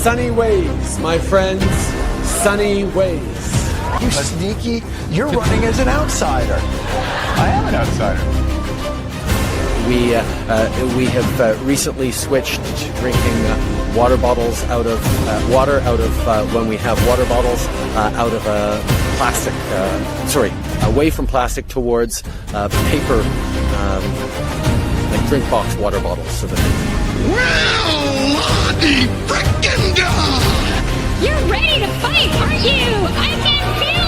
sunny ways, my friends, sunny ways. You sneaky, you're running as an outsider. I am an outsider. We have recently switched to drinking water bottles out of water out of when we have water bottles out of a plastic, away from plastic towards paper, like drink box water bottles. So that Well, the frickin' God! You're ready to fight, aren't you? I can feel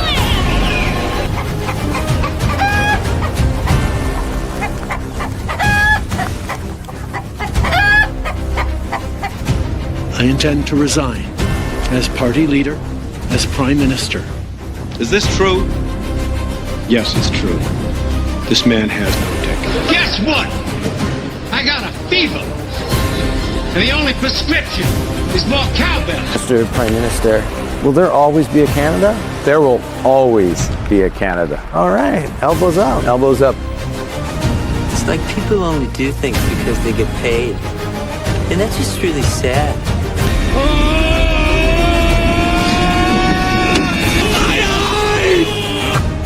I intend to resign as party leader, as prime minister. Is this true? Yes, it's true. This man has no dick. Guess what? I got a fever. And the only prescription is more cowbell. Mr. Prime Minister, will there always be a Canada? There will always be a Canada. All right, elbows up. Elbows up. It's like people only do things because they get paid. And that's just really sad.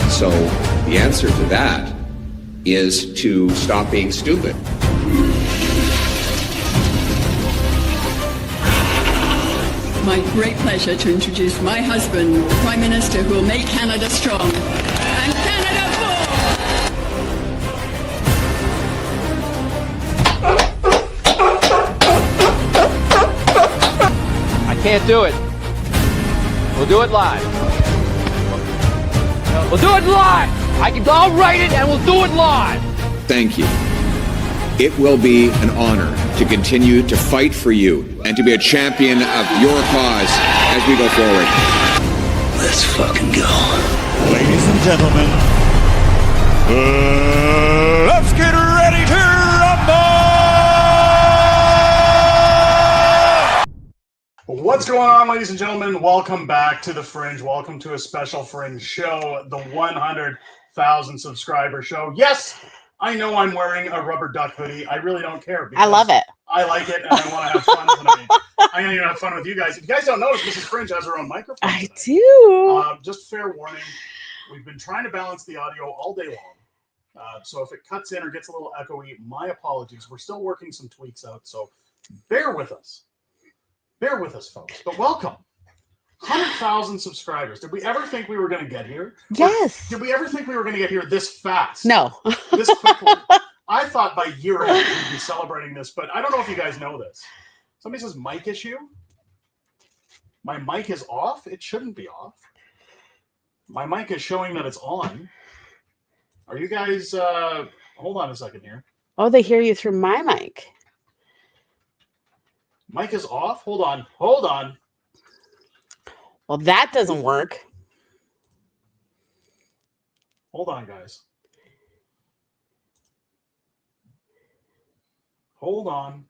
So the answer to that is to stop being stupid. My great pleasure to introduce my husband, the Prime Minister who will make Canada strong. And Canada I can't do it. We'll do it live. We'll do it live. I'll write it and we'll do it live. Thank you. It will be an honor to continue to fight for you and to be a champion of your cause as we go forward. Let's fucking go. Ladies and gentlemen, let's get ready to rumble! What's going on, ladies and gentlemen? Welcome back to the Fringe. Welcome to a special Fringe show, the 100,000 subscriber show. Yes, I know I'm wearing a rubber duck hoodie. I really don't care. I love it. I like it, and I want to have fun tonight. I'm going to have fun with you guys. If you guys don't know, Mrs. Fringe has her own microphone. I do. Just fair warning, we've been trying to balance the audio all day long. So if it cuts in or gets a little echoey, my apologies. We're still working some tweaks out, so bear with us. Bear with us, folks. But welcome. 100,000 subscribers. Did we ever think we were going to get here? Yes. Or did we ever think we were going to get here this fast? No. This quickly? I thought by year end we'd be celebrating this, but I don't know if you guys know this. Somebody says mic issue. My mic is off. It shouldn't be off. My mic is showing that it's on. Are you guys... hold on a second here. Oh, they hear you through my mic. Mic is off? Hold on. Hold on. Well, that doesn't work. Hold on, guys. Hold on.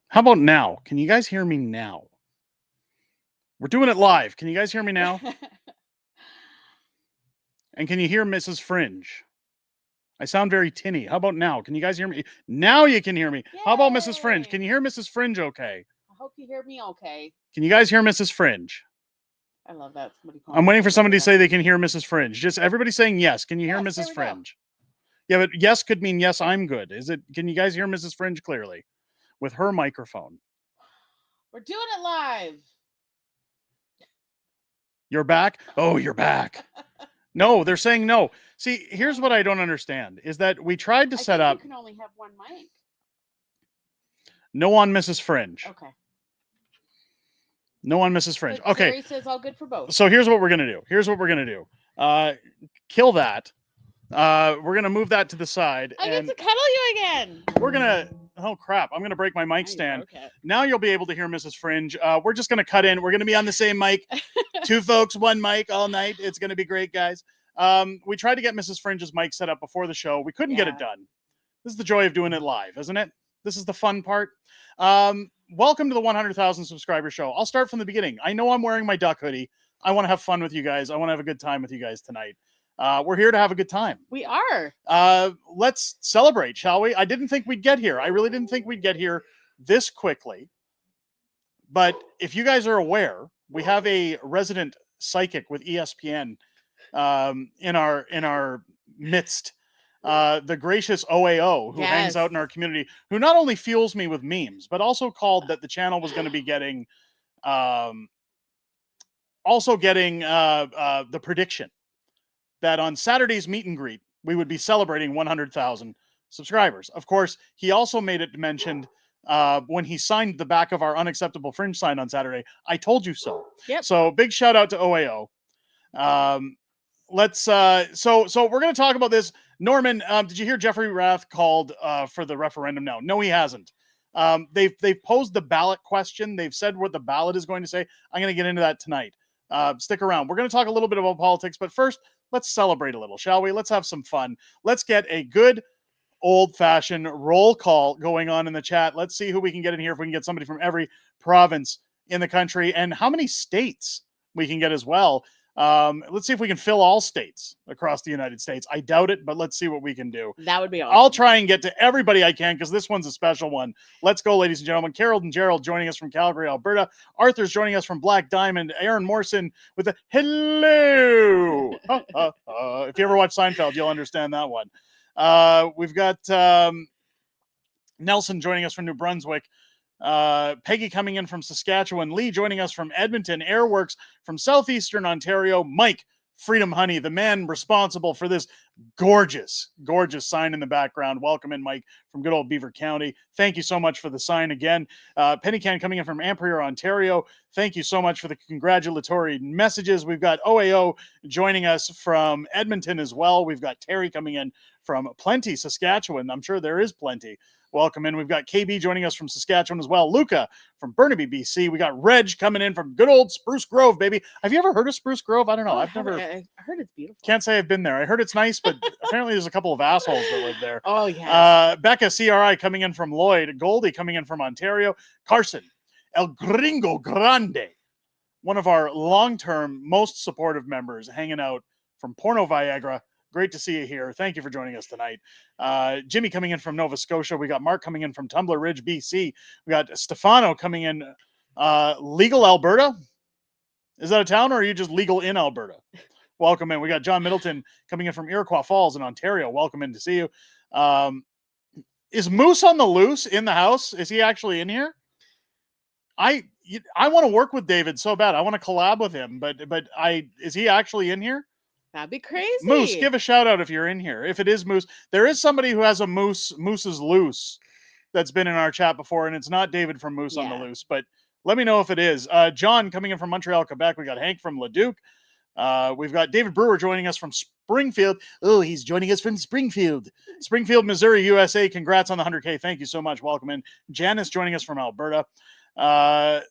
How about now? Can you guys hear me now? We're doing it live. Can you guys hear me now? And can you hear Mrs. Fringe? I sound very tinny. How about now? Can you guys hear me? Now you can hear me. Yay! How about Mrs. Fringe? Can you hear Mrs. Fringe okay? I hope you hear me okay. Can you guys hear Mrs. Fringe? I love that. I'm waiting for somebody to say they can hear Mrs. Fringe. Just everybody saying yes. Can you hear Mrs. Fringe? Yeah, but yes could mean yes, I'm good. Is it? Can you guys hear Mrs. Fringe clearly with her microphone? We're doing it live. You're back? Oh, you're back. No, they're saying no. See, here's what I don't understand is that we tried to set up. You can only have one mic. No on Mrs. Fringe. Okay. No on Mrs. Fringe. But okay. Jerry says all good for both. So here's what we're gonna do. Kill that. We're gonna move that to the side. I get to cuddle you again. We're gonna. Oh crap! I'm gonna break my mic stand. Now you'll be able to hear Mrs. Fringe. We're just gonna cut in. We're gonna be on the same mic. Two folks, one mic all night. It's gonna be great, guys. We tried to get Mrs. Fringe's mic set up before the show. We couldn't get it done. This is the joy of doing it live, isn't it? This is the fun part. Welcome to the 100,000 subscriber show. I'll start from the beginning. I know I'm wearing my duck hoodie. I want to have fun with you guys. I want to have a good time with you guys tonight. We're here to have a good time. We are. Let's celebrate, shall we? I didn't think we'd get here. I really didn't think we'd get here this quickly. But if you guys are aware, we have a resident psychic with ESPN in our midst. The gracious OAO, who hangs out in our community, who not only fuels me with memes, but also called that the channel was going to be getting, the prediction that on Saturday's meet and greet, we would be celebrating 100,000 subscribers. Of course, he also made it mentioned when he signed the back of our unacceptable fringe sign on Saturday, I told you so. Yep. So big shout out to OAO. So we're going to talk about this. Norman, did you hear Jeffrey Rath called for the referendum now? No, he hasn't. They've posed the ballot question. They've said what the ballot is going to say. I'm going to get into that tonight. Stick around. We're going to talk a little bit about politics, but first, let's celebrate a little, shall we? Let's have some fun. Let's get a good old-fashioned roll call going on in the chat. Let's see who we can get in here, if we can get somebody from every province in the country, and how many states we can get as well. Let's see if we can fill all states across the United States. I doubt it, but let's see what we can do. That would be awesome. I'll try and get to everybody I can, because this one's a special one. Let's go, ladies and gentlemen. Carol and Gerald joining us from Calgary, Alberta. Arthur's joining us from Black Diamond. Aaron Morrison with a hello. If you ever watch Seinfeld, you'll understand that one. We've got Nelson joining us from New Brunswick. Peggy coming in from Saskatchewan. Lee joining us from Edmonton. Airworks from Southeastern Ontario. Mike, Freedom Honey, the man responsible for this gorgeous, gorgeous sign in the background. Welcome in, Mike, from good old Beaver County. Thank you so much for the sign again. Penny Can coming in from Ampere, Ontario. Thank you so much for the congratulatory messages. We've got OAO joining us from Edmonton as well. We've got Terry coming in from Plenty, Saskatchewan. I'm sure there is plenty. Welcome in. We've got KB joining us from Saskatchewan as well. Luca from Burnaby, BC. We got Reg coming in from good old Spruce Grove, baby. Have you ever heard of Spruce Grove? I don't know. I heard it's beautiful. Can't say I've been there. I heard it's nice, but apparently there's a couple of assholes that live there. Oh, yeah. Becca CRI coming in from Lloyd. Goldie coming in from Ontario. Carson, El Gringo Grande, one of our long-term, most supportive members, hanging out from Porno Viagra. Great to see you here. Thank you for joining us tonight. Jimmy coming in from Nova Scotia. We got Mark coming in from Tumbler Ridge, BC. We got Stefano coming in. Legal Alberta? Is that a town, or are you just legal in Alberta? Welcome in. We got John Middleton coming in from Iroquois Falls in Ontario. Welcome in to see you. Is Moose on the loose in the house? Is he actually in here? I want to work with David so bad. I want to collab with him, but is he actually in here? That'd be crazy. Moose, give a shout out if you're in here. If it is Moose, there is somebody who has a Moose's Loose that's been in our chat before, and it's not David from Moose on the Loose, but let me know if it is. John coming in from Montreal, Quebec. We got Hank from Leduc. We've got David Brewer joining us from Springfield. Oh, he's joining us from Springfield, Missouri, USA. Congrats on the 100K. Thank you so much. Welcome in. Janice joining us from Alberta. Carnage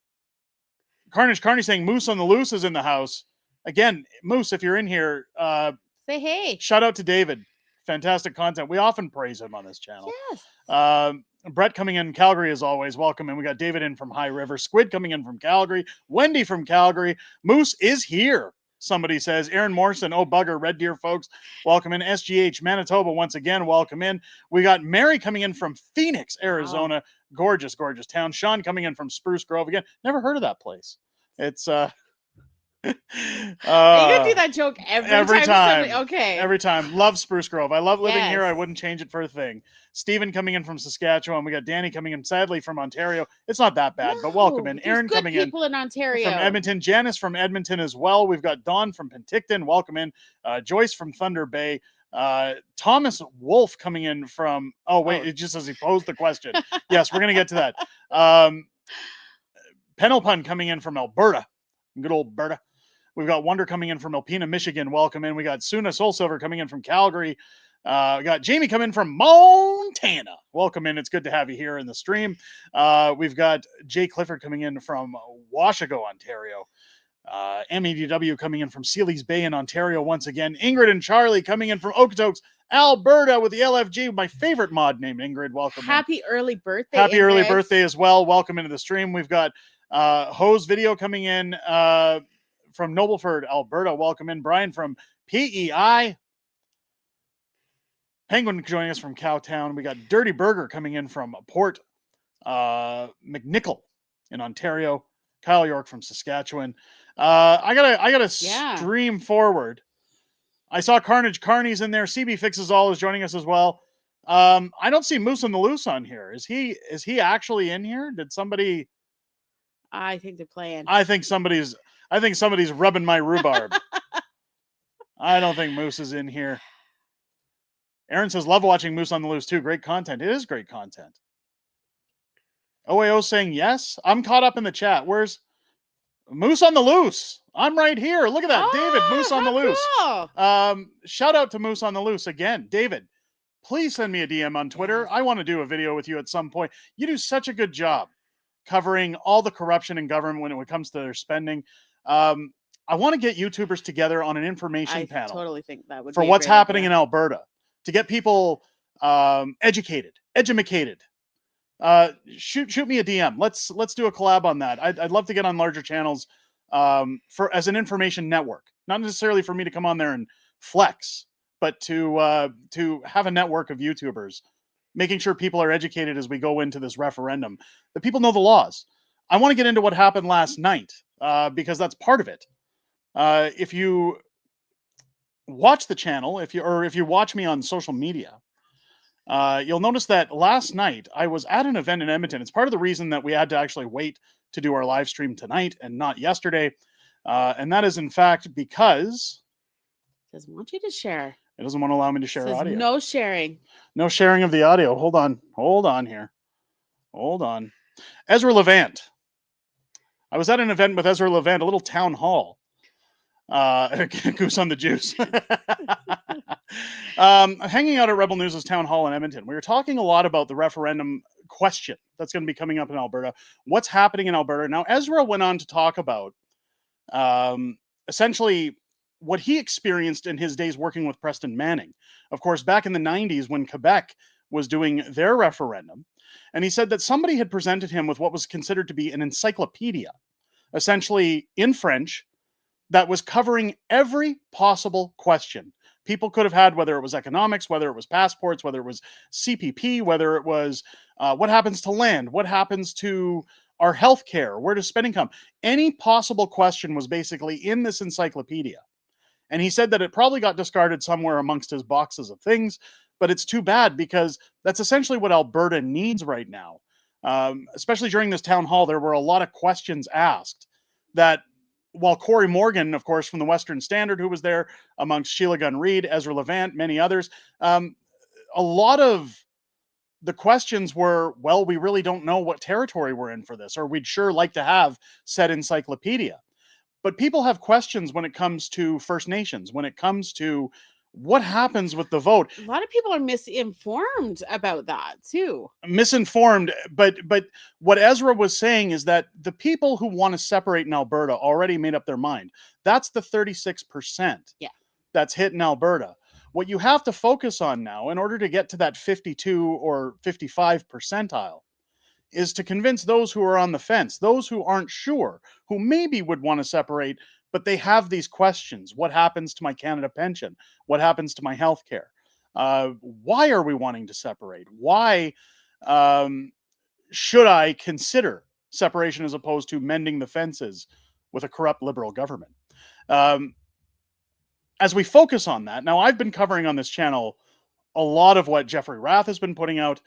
saying Moose on the Loose is in the house. Again, Moose, if you're in here, say hey. Shout out to David. Fantastic content. We often praise him on this channel. Yes. Brett coming in Calgary as always. Welcome in. We got David in from High River. Squid coming in from Calgary. Wendy from Calgary. Moose is here, somebody says. Aaron Morrison. Oh, bugger. Red Deer folks. Welcome in. SGH Manitoba once again. Welcome in. We got Mary coming in from Phoenix, Arizona. Wow. Gorgeous, gorgeous town. Sean coming in from Spruce Grove. Again, never heard of that place. It's you can do that joke every time. Okay. Every time. Love Spruce Grove. I love living here. I wouldn't change it for a thing. Steven coming in from Saskatchewan. We got Danny coming in, sadly, from Ontario. It's not that bad, but welcome in. Aaron coming in. People in Ontario. From Edmonton. Janice from Edmonton as well. We've got Dawn from Penticton. Welcome in. Joyce from Thunder Bay. Thomas Wolf coming in from, it just says he posed the question. Yes, we're going to get to that. Penelpun coming in from Alberta. Good old Alberta. We've got Wonder coming in from Alpena, Michigan. Welcome in. We got Suna Soul Silver coming in from Calgary. We got Jamie coming in from Montana. Welcome in. It's good to have you here in the stream. We've got Jay Clifford coming in from Washago, Ontario. MEDW coming in from Sealy's Bay in Ontario once again. Ingrid and Charlie coming in from Okotoks, Alberta with the LFG. My favorite mod named Ingrid. Welcome. Happy early birthday. Happy early birthday as well. Welcome into the stream. We've got Hose Video coming in from Nobleford, Alberta. Welcome in. Brian from PEI. Penguin joining us from Cowtown. We got Dirty Burger coming in from Port McNichol in Ontario. Kyle York from Saskatchewan. I gotta stream forward. I saw Carnage Carney's in there. CB Fixes All is joining us as well. I don't see Moose on the Loose on here. Is he actually in here? Did somebody? I think they're playing. I think somebody's rubbing my rhubarb. I don't think Moose is in here. Aaron says, love watching Moose on the Loose too. Great content. It is great content. OAO saying yes. I'm caught up in the chat. Where's Moose on the Loose? I'm right here. Look at that. David, Moose on the Loose. Cool. Shout out to Moose on the Loose again. David, please send me a DM on Twitter. I want to do a video with you at some point. You do such a good job covering all the corruption in government when it comes to their spending. I want to get YouTubers together on an information panel. I totally think that would for be what's a great happening idea. in Alberta to get people educated. Shoot me a DM. Let's do a collab on that. I'd love to get on larger channels for as an information network, not necessarily for me to come on there and flex, but to have a network of YouTubers, making sure people are educated as we go into this referendum, that people know the laws. I want to get into what happened last night because that's part of it. If you watch the channel, if you watch me on social media, you'll notice that last night I was at an event in Edmonton. It's part of the reason that we had to actually wait to do our live stream tonight and not yesterday. And that is in fact because It doesn't want you to share. It doesn't want to allow me to share audio. No sharing. No sharing of the audio. Hold on here. Hold on. Ezra Levant. I was at an event with Ezra Levant, a little town hall. Goose on the juice. Hanging out at Rebel News' town hall in Edmonton. We were talking a lot about the referendum question that's going to be coming up in Alberta. What's happening in Alberta? Now, Ezra went on to talk about essentially what he experienced in his days working with Preston Manning. Of course, back in the 90s when Quebec was doing their referendum. And he said that somebody had presented him with what was considered to be an encyclopedia, essentially in French, that was covering every possible question people could have had, whether it was economics, whether it was passports, whether it was CPP, whether it was what happens to land, what happens to our healthcare, where does spending come? Any possible question was basically in this encyclopedia. And he said that it probably got discarded somewhere amongst his boxes of things, but it's too bad because that's essentially what Alberta needs right now. Especially during this town hall, there were a lot of questions asked that, while Corey Morgan, of course, from the Western Standard, who was there, amongst Sheila Gunn Reid, Ezra Levant, many others, a lot of the questions were, well, we really don't know what territory we're in for this, or we'd sure like to have said encyclopedia. But people have questions when it comes to First Nations, when it comes to what happens with the vote. A lot of people are misinformed about that too. Misinformed, but what Ezra was saying is that the people who want to separate in Alberta already made up their mind. That's the 36%. Yeah. That's hit in Alberta. What you have to focus on now in order to get to that 52 or 55 percentile is to convince those who are on the fence, those who aren't sure, who maybe would want to separate, but they have these questions. What happens to my Canada pension? What happens to my health care? Why are we wanting to separate? Why should I consider separation as opposed to mending the fences with a corrupt Liberal government? As we focus on that, now I've been covering on this channel a lot of what Jeffrey Rath has been putting out.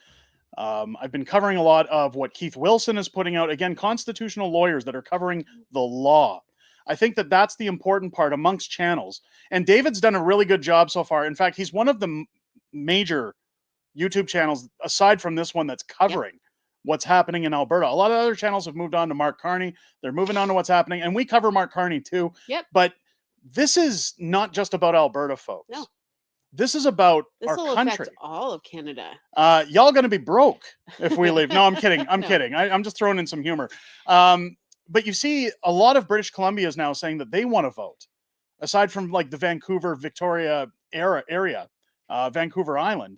I've been covering a lot of what Keith Wilson is putting out. Again, constitutional lawyers that are covering the law. I think that that's the important part amongst channels. And David's done a really good job so far. In fact, he's one of the major YouTube channels, aside from this one, that's covering what's happening in Alberta. A lot of other channels have moved on to Mark Carney. They're moving on to what's happening. And we cover Mark Carney too. Yep. But this is not just about Alberta, folks. No. This is about our will country. affect all of Canada. Y'all going to be broke if we leave. No, I'm kidding. I'm kidding. I'm just throwing in some humor. But you see a lot of British Columbia is now saying that they want to vote. Aside from like the Vancouver, Victoria area, Vancouver Island,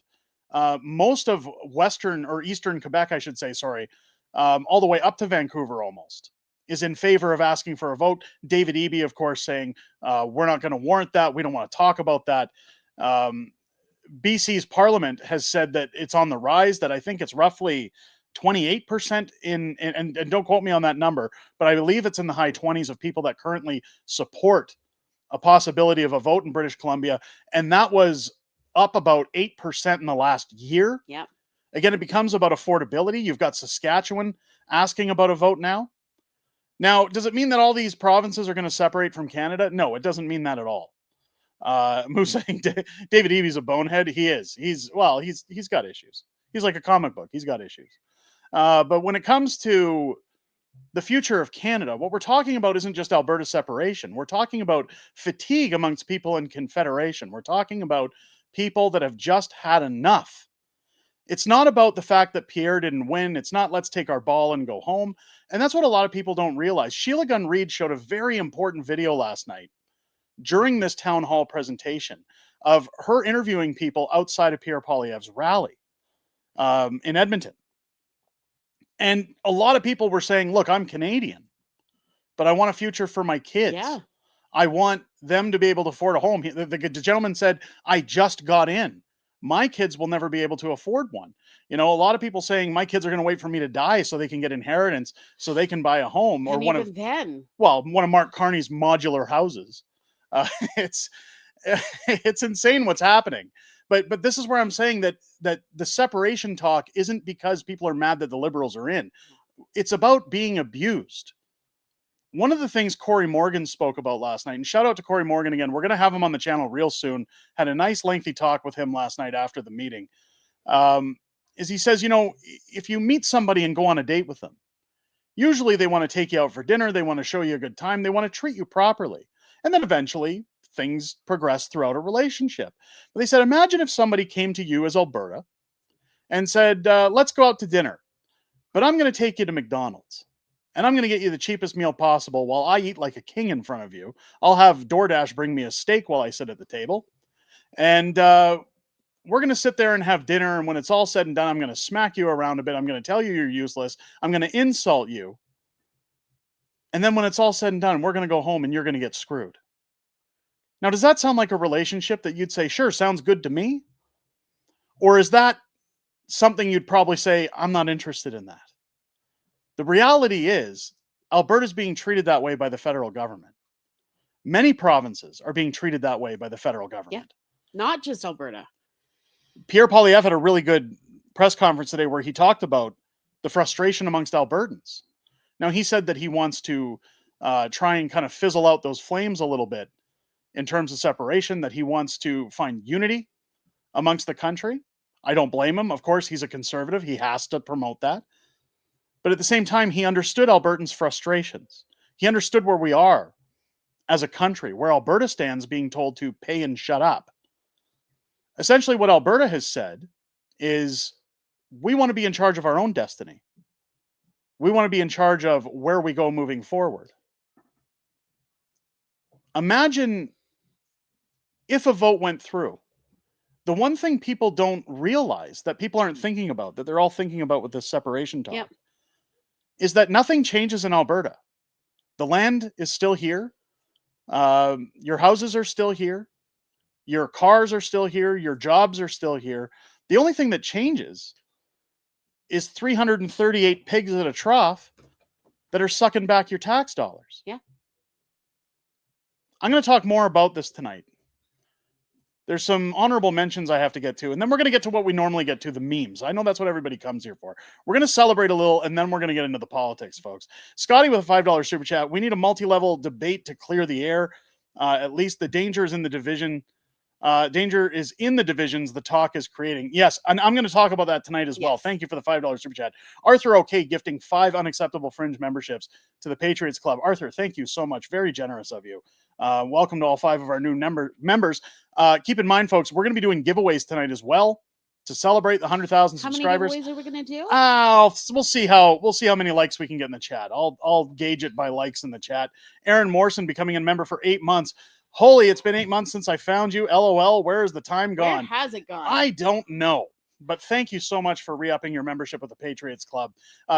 most of Western or Eastern Quebec, I should say, sorry, all the way up to Vancouver almost, is in favor of asking for a vote. David Eby, of course, saying, we're not going to warrant that. We don't want to talk about that. BC's parliament has said that it's on the rise, that I think it's roughly 28% and don't quote me on that number, but I believe it's in the high 20s of people that currently support a possibility of a vote in British Columbia. And that was up about 8% in the last year. Yeah. Again, it becomes about affordability. You've got Saskatchewan asking about a vote now. Now, does it mean that all these provinces are going to separate from Canada? No, it doesn't mean that at all. Moose saying David Eby's a bonehead. He is. He's got issues. He's like a comic book. He's got issues. But when it comes to the future of Canada, what we're talking about isn't just Alberta separation. We're talking about fatigue amongst people in Confederation. We're talking about people that have just had enough. It's not about the fact that Pierre didn't win. It's not let's take our ball and go home. And that's what a lot of people don't realize. Sheila Gunn Reid showed a very important video last night during this town hall presentation of her interviewing people outside of Pierre Poilievre's rally in Edmonton. And a lot of people were saying, look, I'm Canadian, but I want a future for my kids. Yeah. I want them to be able to afford a home. The gentleman said, I just got in. My kids will never be able to afford one. You know, a lot of people saying my kids are going to wait for me to die so they can get inheritance, so they can buy a home, or one of Mark Carney's modular houses. It's insane what's happening. But this is where I'm saying that the separation talk isn't because people are mad that the Liberals are in. It's about being abused. One of the things Corey Morgan spoke about last night, and shout out to Corey Morgan again. We're going to have him on the channel real soon. Had a nice lengthy talk with him last night after the meeting. Is he says, you know, if you meet somebody and go on a date with them, usually they want to take you out for dinner. They want to show you a good time. They want to treat you properly. And then eventually things progress throughout a relationship. But they said, imagine if somebody came to you as Alberta and said, let's go out to dinner, but I'm going to take you to McDonald's and I'm going to get you the cheapest meal possible while I eat like a king in front of you. I'll have DoorDash bring me a steak while I sit at the table. And we're going to sit there and have dinner. And when it's all said and done, I'm going to smack you around a bit. I'm going to tell you you're useless. I'm going to insult you. And then when it's all said and done, we're going to go home and you're going to get screwed. Now, does that sound like a relationship that you'd say, sure, sounds good to me? Or is that something you'd probably say, I'm not interested in that? The reality is, Alberta's being treated that way by the federal government. Many provinces are being treated that way by the federal government. Yeah, not just Alberta. Pierre Poilievre had a really good press conference today where he talked about the frustration amongst Albertans. Now, he said that he wants to try and kind of fizzle out those flames a little bit in terms of separation, that he wants to find unity amongst the country. I don't blame him. Of course, he's a conservative. He has to promote that. But at the same time, he understood Albertans' frustrations. He understood where we are as a country, where Alberta stands being told to pay and shut up. Essentially, what Alberta has said is, we want to be in charge of our own destiny. We want to be in charge of where we go moving forward. Imagine if a vote went through. The one thing people don't realize, that people aren't thinking about, that they're all thinking about with this separation talk, is that nothing changes in Alberta. The land is still here. Your houses are still here. Your cars are still here. Your jobs are still here. The only thing that changes is 338 pigs at a trough that are sucking back your tax dollars. Yeah. I'm going to talk more about this tonight. There's some honorable mentions I have to get to, and then we're going to get to what we normally get to, the memes. I know that's what everybody comes here for. We're going to celebrate a little, and then we're going to get into the politics, folks. Scotty with a $5 super chat. We need a multi-level debate to clear the air. At least the danger is in the division. Danger is in the divisions the talk is creating. Yes, and I'm going to talk about that tonight as well. Thank you for the $5 super chat. Arthur OK gifting 5 unacceptable Fringe memberships to the Patriots Club. Arthur, thank you so much. Very generous of you. Welcome to all 5 of our new members. Keep in mind, folks, we're going to be doing giveaways tonight as well to celebrate the 100,000 subscribers. How many giveaways are we going to do? We'll see how many likes we can get in the chat. I'll gauge it by likes in the chat. Aaron Morrison becoming a member for 8 months. Holy, it's been 8 months since I found you. LOL, where is the time gone? Where has it gone? I don't know. But thank you so much for re-upping your membership with the Patriots Club.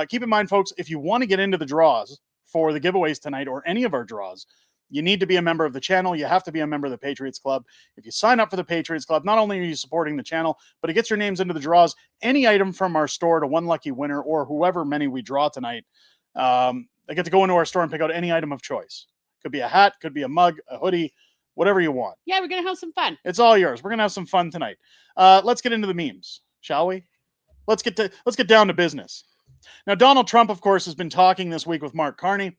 Keep in mind, folks, if you want to get into the draws for the giveaways tonight or any of our draws, you need to be a member of the channel. You have to be a member of the Patriots Club. If you sign up for the Patriots Club, not only are you supporting the channel, but it gets your names into the draws. Any item from our store to one lucky winner or whoever many we draw tonight, they get to go into our store and pick out any item of choice. Could be a hat, could be a mug, a hoodie, whatever you want. Yeah, we're going to have some fun. It's all yours. We're going to have some fun tonight. Let's get into the memes, shall we? Let's get down to business. Now, Donald Trump, of course, has been talking this week with Mark Carney.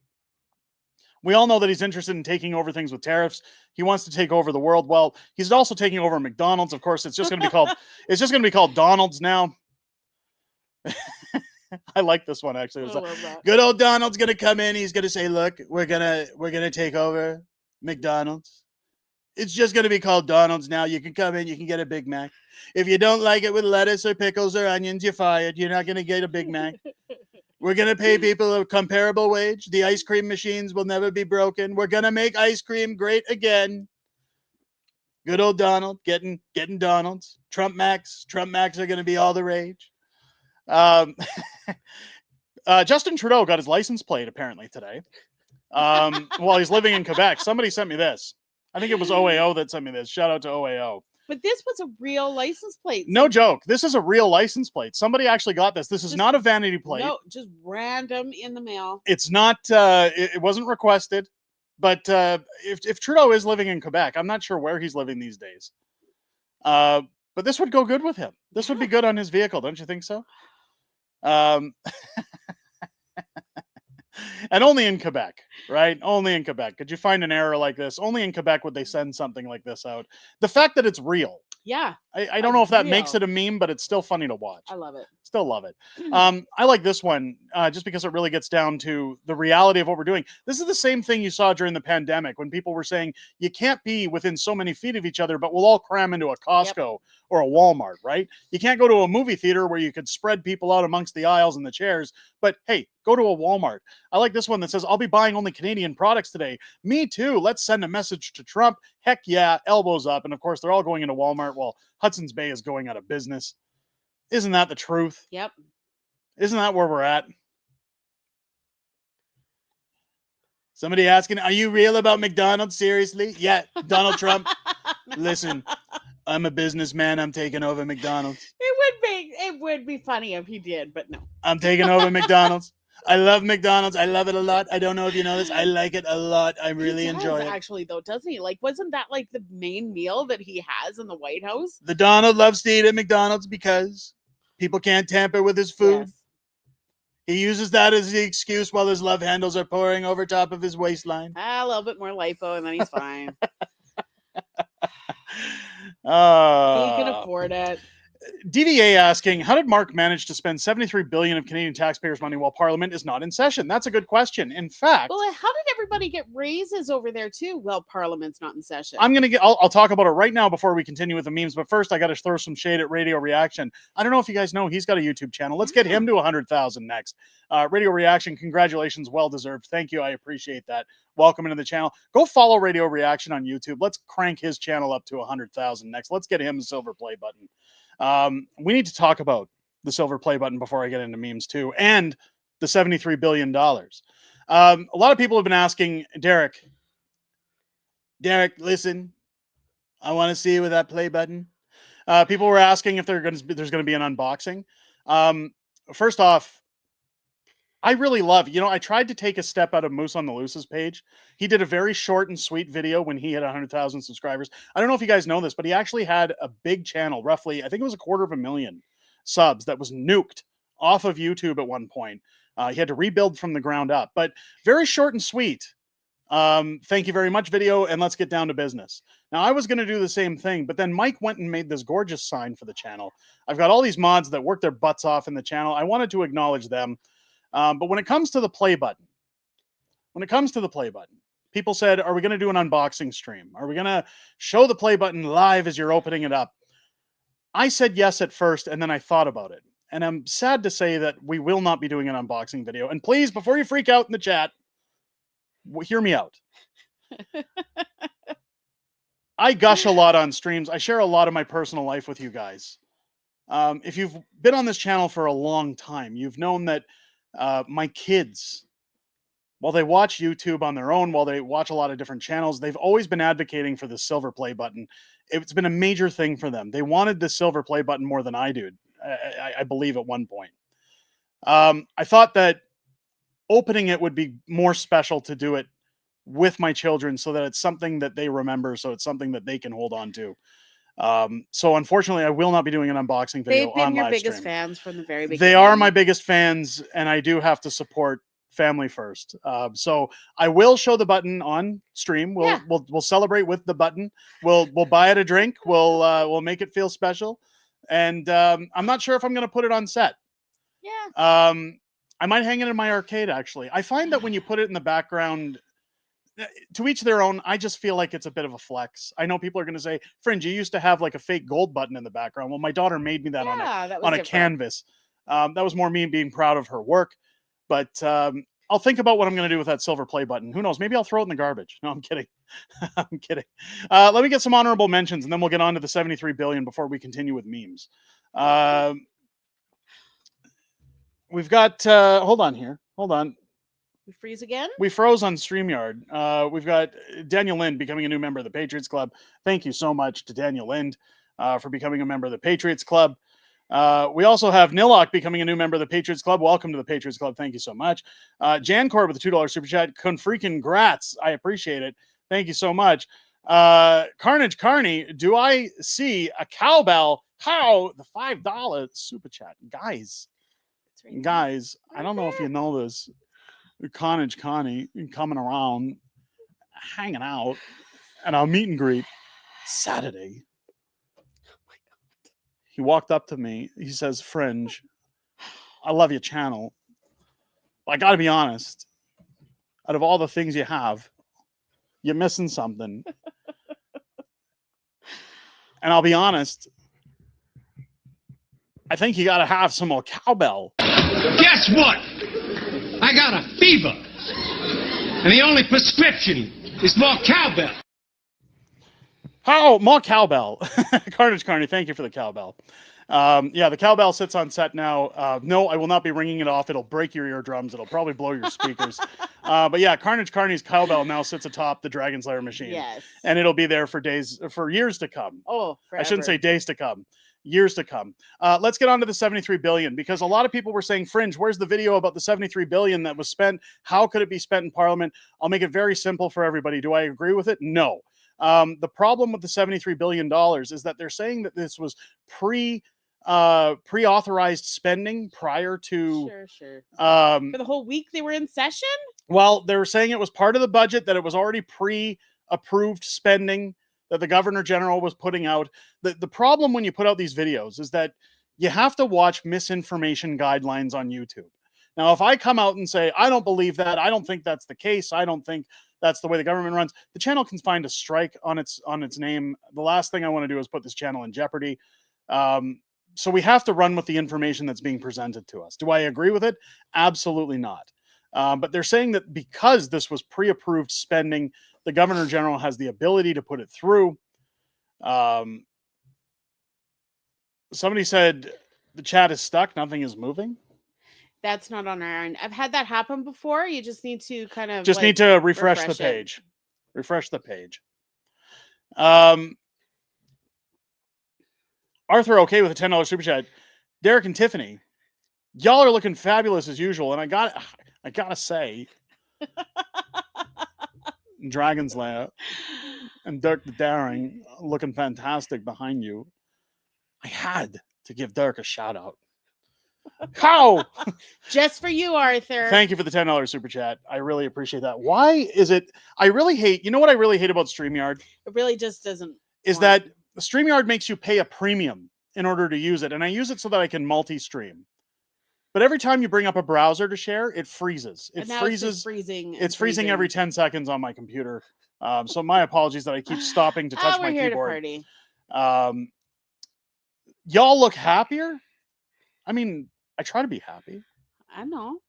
We all know that he's interested in taking over things with tariffs. He wants to take over the world. Well, he's also taking over McDonald's. Of course, it's just going to be called Donald's now. I like this one actually. It was good old Donald's going to come in. He's going to say, "Look, we're going to take over McDonald's. It's just going to be called Donald's now. You can come in, you can get a Big Mac. If you don't like it with lettuce or pickles or onions, you're fired. You're not going to get a Big Mac. We're going to pay people a comparable wage. The ice cream machines will never be broken. We're going to make ice cream great again." Good old Donald getting Donald's. Trump Macs are going to be all the rage. Justin Trudeau got his license plate apparently today. While he's living in Quebec. Somebody sent me this. I think it was OAO that sent me this. Shout out to OAO. But this was a real license plate. No joke. This is a real license plate. Somebody actually got this. This is not a vanity plate. No, just random in the mail. It's not, it wasn't requested. But if Trudeau is living in Quebec, I'm not sure where he's living these days. But this would go good with him. This would be good on his vehicle. Don't you think so? And only in Quebec, right? Only in Quebec. Could you find an error like this? Only in Quebec would they send something like this out. The fact that it's real. Yeah. I don't know if that makes it a meme, but it's still funny to watch. I love it. Still love it. I like this one just because it really gets down to the reality of what we're doing. This is the same thing you saw during the pandemic when people were saying you can't be within so many feet of each other, but we'll all cram into a Costco or a Walmart, right? You can't go to a movie theater where you could spread people out amongst the aisles and the chairs, but hey, go to a Walmart. I like this one that says, "I'll be buying only Canadian products today." Me too. Let's send a message to Trump. Heck yeah, elbows up. And of course, they're all going into Walmart while Hudson's Bay is going out of business. Isn't that the truth? Yep. Isn't that where we're at? Somebody asking, "Are you real about McDonald's? Seriously?" Yeah, Donald Trump. Listen, I'm a businessman. I'm taking over McDonald's. It would be funny if he did, but no. I'm taking over McDonald's. I love McDonald's. I love it a lot. I don't know if you know this. I like it a lot. I really enjoy it. Actually, though, doesn't he? Like, wasn't that like the main meal that he has in the White House? The Donald loves to eat at McDonald's because people can't tamper with his food. Yes. He uses that as the excuse while his love handles are pouring over top of his waistline. A little bit more lipo, and then he's fine. He can afford it. DVA asking, how did Mark manage to spend $73 billion of Canadian taxpayers' money while Parliament is not in session? That's a good question. In fact, well, how did everybody get raises over there too? Well, Parliament's not in session. I'll talk about it right now before we continue with the memes. But first, I got to throw some shade at Radio Reaction. I don't know if you guys know he's got a YouTube channel. Let's get him to 100,000 next. Radio Reaction, congratulations, well deserved. Thank you, I appreciate that. Welcome into the channel. Go follow Radio Reaction on YouTube. Let's crank his channel up to 100,000 next. Let's get him a silver play button. We need to talk about the silver play button before I get into memes too, and the $73 billion. A lot of people have been asking, Derek, listen, I want to see you with that play button. People were asking if there's going to be an unboxing. First off, I really love, I tried to take a step out of Moose on the Loose's page. He did a very short and sweet video when he had 100,000 subscribers. I don't know if you guys know this, but he actually had a big channel, roughly, I think it was 250,000 subs that was nuked off of YouTube at one point. He had to rebuild from the ground up, but very short and sweet. Thank you very much, video, and let's get down to business. Now, I was going to do the same thing, but then Mike went and made this gorgeous sign for the channel. I've got all these mods that work their butts off in the channel. I wanted to acknowledge them. But when it comes to the play button, people said, are we going to do an unboxing stream? Are we going to show the play button live as you're opening it up? I said yes at first, and then I thought about it. And I'm sad to say that we will not be doing an unboxing video. And please, before you freak out in the chat, hear me out. I gush a lot on streams. I share a lot of my personal life with you guys. If you've been on this channel for a long time, you've known that my kids while they watch YouTube on their own, while they watch a lot of different channels, they've always been advocating for the silver play button. It's been a major thing for them. They wanted the silver play button more than I did, I believe, at one point. I thought that opening it would be more special to do it with my children so that it's something that they remember, so it's something that they can hold on to. So unfortunately, I will not be doing an unboxing video They've been on your live biggest stream. fans from the very beginning. They are my biggest fans, and I do have to support family first. So I will show the button on stream. We'll celebrate with the button. We'll buy it a drink. We'll make it feel special. And I'm not sure if I'm going to put it on set. Yeah. I might hang it in my arcade, actually. I find that when you put it in the background, to each their own, I just feel like it's a bit of a flex. I know people are going to say, Fringe, you used to have like a fake gold button in the background. Well, my daughter made me that on a canvas. That was more me being proud of her work. But I'll think about what I'm going to do with that silver play button. Who knows? Maybe I'll throw it in the garbage. No, I'm kidding. I'm kidding. Let me get some honorable mentions, and then we'll get on to the 73 billion before we continue with memes. We've got, hold on here. Hold on. We freeze again? We froze on StreamYard. We've got Daniel Lind becoming a new member of the Patriots Club. Thank you so much to Daniel Lind for becoming a member of the Patriots Club. We also have Nilok becoming a new member of the Patriots Club. Welcome to the Patriots Club. Thank you so much. Jancor with a $2 super chat. Freaking grats. I appreciate it. Thank you so much. Carnage Carney, do I see a cowbell? How? The $5 super chat. Guys, I don't know if you know this. Carnage Connie coming around, hanging out, and our meet and greet Saturday. Oh my God. He walked up to me. He says, Fringe, I love your channel. I got to be honest. Out of all the things you have, you're missing something. And I'll be honest. I think you got to have some more cowbell. Guess what? I got a fever. And the only prescription is more cowbell. How? More cowbell. Carnage Carney, thank you for the cowbell. Yeah, the cowbell sits on set now. No, I will not be ringing it off. It'll break your eardrums. It'll probably blow your speakers. But yeah, Carnage Carney's cowbell now sits atop the Dragon Slayer machine. Yes. And it'll be there for years to come. Oh, forever. I shouldn't say days to come. Years to come. Let's get on to the 73 billion, because a lot of people were saying, Fringe, where's the video about the 73 billion that was spent? How could it be spent in Parliament? I'll make it very simple for everybody. Do I agree with it? No. The problem with the $73 billion is that they're saying that this was pre-authorized spending prior to for the whole week they were in session. Well, they were saying it was part of the budget, that it was already pre-approved spending that the Governor General was putting out. The problem when you put out these videos is that you have to watch misinformation guidelines on YouTube. Now, if I come out and say, I don't believe that, I don't think that's the case, I don't think that's the way the government runs, the channel can find a strike on its name. The last thing I want to do is put this channel in jeopardy. So we have to run with the information that's being presented to us. Do I agree with it? Absolutely not. But they're saying that because this was pre-approved spending, the Governor General has the ability to put it through. Somebody said the chat is stuck. Nothing is moving. That's not on our end. I've had that happen before. You just need to kind of need to refresh the page. Refresh the page. Arthur, okay with a $10 super chat. Derek and Tiffany, y'all are looking fabulous as usual, and I gotta say, Dragon's Lair and Dirk the Daring looking fantastic behind you. I had to give Dirk a shout out. How? Just for you, Arthur. Thank you for the $10 super chat. I really appreciate that. Why is it? I really hate. You know what I really hate about StreamYard? It really just doesn't. Is that StreamYard makes you pay a premium in order to use it, and I use it so that I can multi-stream. But every time you bring up a browser to share, it freezes. It freezes. It's freezing every 10 seconds on my computer. So my apologies that I keep stopping to touch my keyboard. Y'all look happier. I mean, I try to be happy. I know.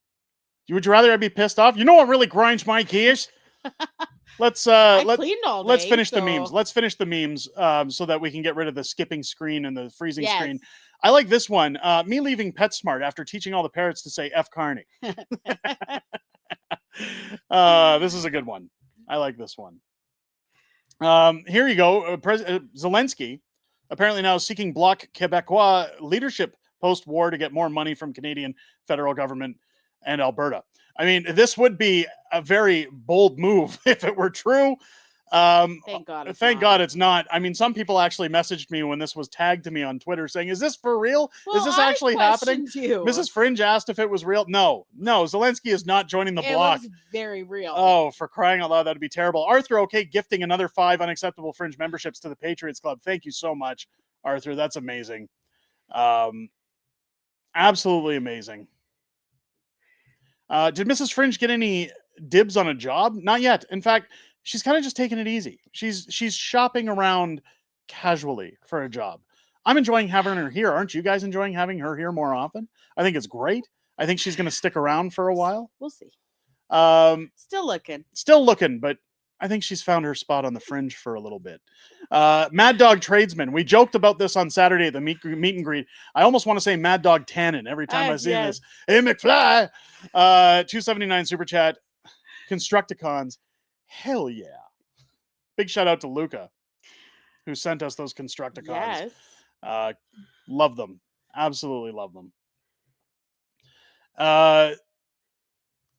Would you rather I be pissed off? You know what really grinds my gears? Let's finish the memes. Let's finish the memes so that we can get rid of the skipping screen and the freezing screen. I like this one. Me leaving PetSmart after teaching all the parrots to say F Carney. This is a good one. I like this one. Here you go. Zelensky apparently now seeking bloc Quebecois leadership post-war to get more money from Canadian federal government and Alberta. I mean, this would be a very bold move if it were true. Thank God. Thank God it's not. I mean, some people actually messaged me when this was tagged to me on Twitter saying, "Is this for real? Well, is this actually happening?" You. Mrs. Fringe asked if it was real. No. Zelensky is not joining the bloc. It looks very real. Oh, for crying out loud, that'd be terrible. Arthur, okay, gifting another 5 unacceptable Fringe memberships to the Patriots Club. Thank you so much, Arthur. That's amazing. Absolutely amazing. Did Mrs. Fringe get any dibs on a job? Not yet. In fact, she's kind of just taking it easy. She's shopping around casually for a job. I'm enjoying having her here. Aren't you guys enjoying having her here more often? I think it's great. I think she's going to stick around for a while. We'll see. Still looking, but I think she's found her spot on the Fringe for a little bit. Mad Dog Tradesman. We joked about this on Saturday at the meet and greet. I almost want to say Mad Dog Tannen every time I see this. Hey, McFly. 279 Super Chat. Constructicons. Hell yeah. Big shout out to Luca, who sent us those Constructicons. Yes. Love them. Absolutely love them.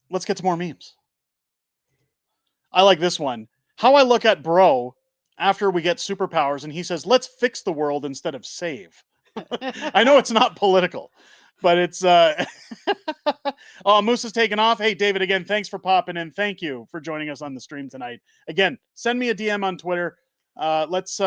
Let's get to more memes. I like this one. How I look at bro after we get superpowers and he says, let's fix the world instead of save. I know it's not political, but it's oh, Moose is taking off. Hey, David, again, thanks for popping in. Thank you for joining us on the stream tonight. Again, send me a DM on Twitter. Let's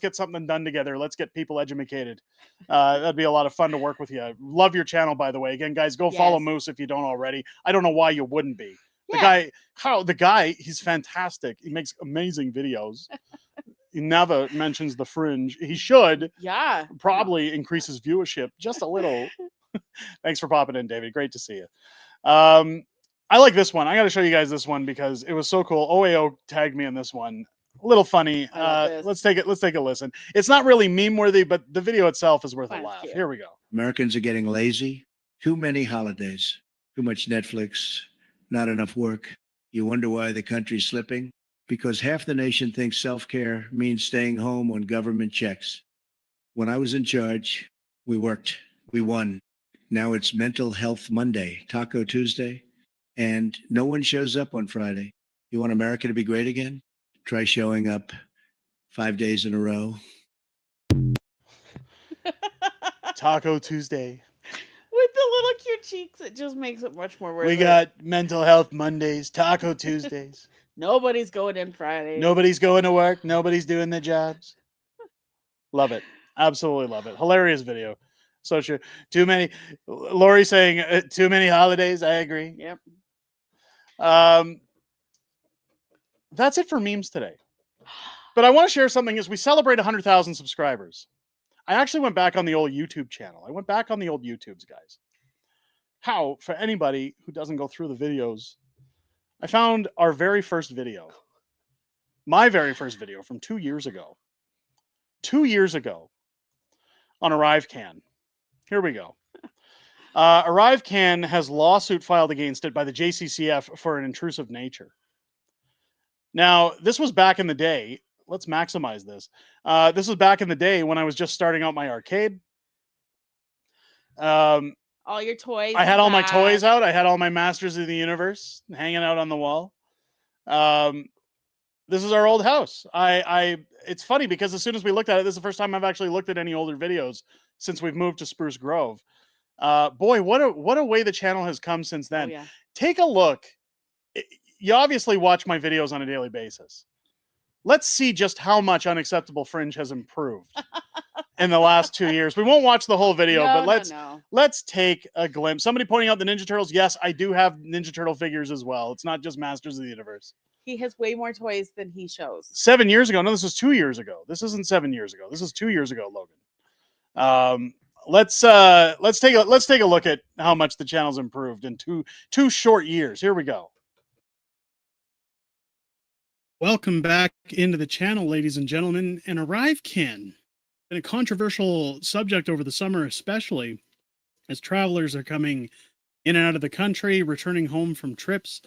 get something done together. Let's get people educated. That'd be a lot of fun to work with you. Love your channel, by the way. Again, guys, go follow Moose if you don't already. I don't know why you wouldn't be. The guy, he's fantastic. He makes amazing videos. He never mentions the Fringe. He should. Yeah. Probably increase his viewership just a little. Thanks for popping in, David. Great to see you. I like this one. I got to show you guys this one because it was so cool. OAO tagged me in this one. A little funny. Let's take a listen. It's not really meme worthy, but the video itself is worth a laugh. Here we go. Americans are getting lazy. Too many holidays. Too much Netflix. Not enough work. You wonder why the country's slipping? Because half the nation thinks self-care means staying home on government checks. When I was in charge, we worked. We won. Now it's Mental Health Monday, Taco Tuesday, and no one shows up on Friday. You want America to be great again? Try showing up 5 days in a row. Taco Tuesday. With the little cute cheeks, it just makes it much more worth it. We got Mental Health Mondays, Taco Tuesdays. Nobody's going in Friday. Nobody's going to work. Nobody's doing their jobs. Love it. Absolutely love it. Hilarious video. So true. Too many. Lori saying too many holidays. I agree. Yep. That's it for memes today. But I want to share something as we celebrate 100,000 subscribers. I actually went back on the old YouTube channel. I went back on the old YouTubes, guys. How, for anybody who doesn't go through the videos, I found our very first video. My very first video from 2 years ago. 2 years ago on ArriveCan. Here we go. ArriveCan has lawsuit filed against it by the JCCF for an intrusive nature. Now, this was back in the day. Let's maximize this. This was back in the day when I was just starting out my arcade. All your toys. I had all my toys out. I had all my Masters of the Universe hanging out on the wall. This is our old house. It's funny because as soon as we looked at it, this is the first time I've actually looked at any older videos since we've moved to Spruce Grove. Boy, what a way the channel has come since then. Oh, yeah. Take a look. You obviously watch my videos on a daily basis. Let's see just how much Unacceptable Fringe has improved in the last 2 years. We won't watch the whole video, but let's take a glimpse. Somebody pointing out the Ninja Turtles. Yes, I do have Ninja Turtle figures as well. It's not just Masters of the Universe. He has way more toys than he shows. 7 years ago. No, this is 2 years ago. This isn't 7 years ago. This is 2 years ago, Logan. Let's take a look at how much the channel's improved in two short years. Here we go. Welcome back into the channel, ladies and gentlemen. And ArriveCan, been a controversial subject over the summer, especially as travelers are coming in and out of the country, returning home from trips.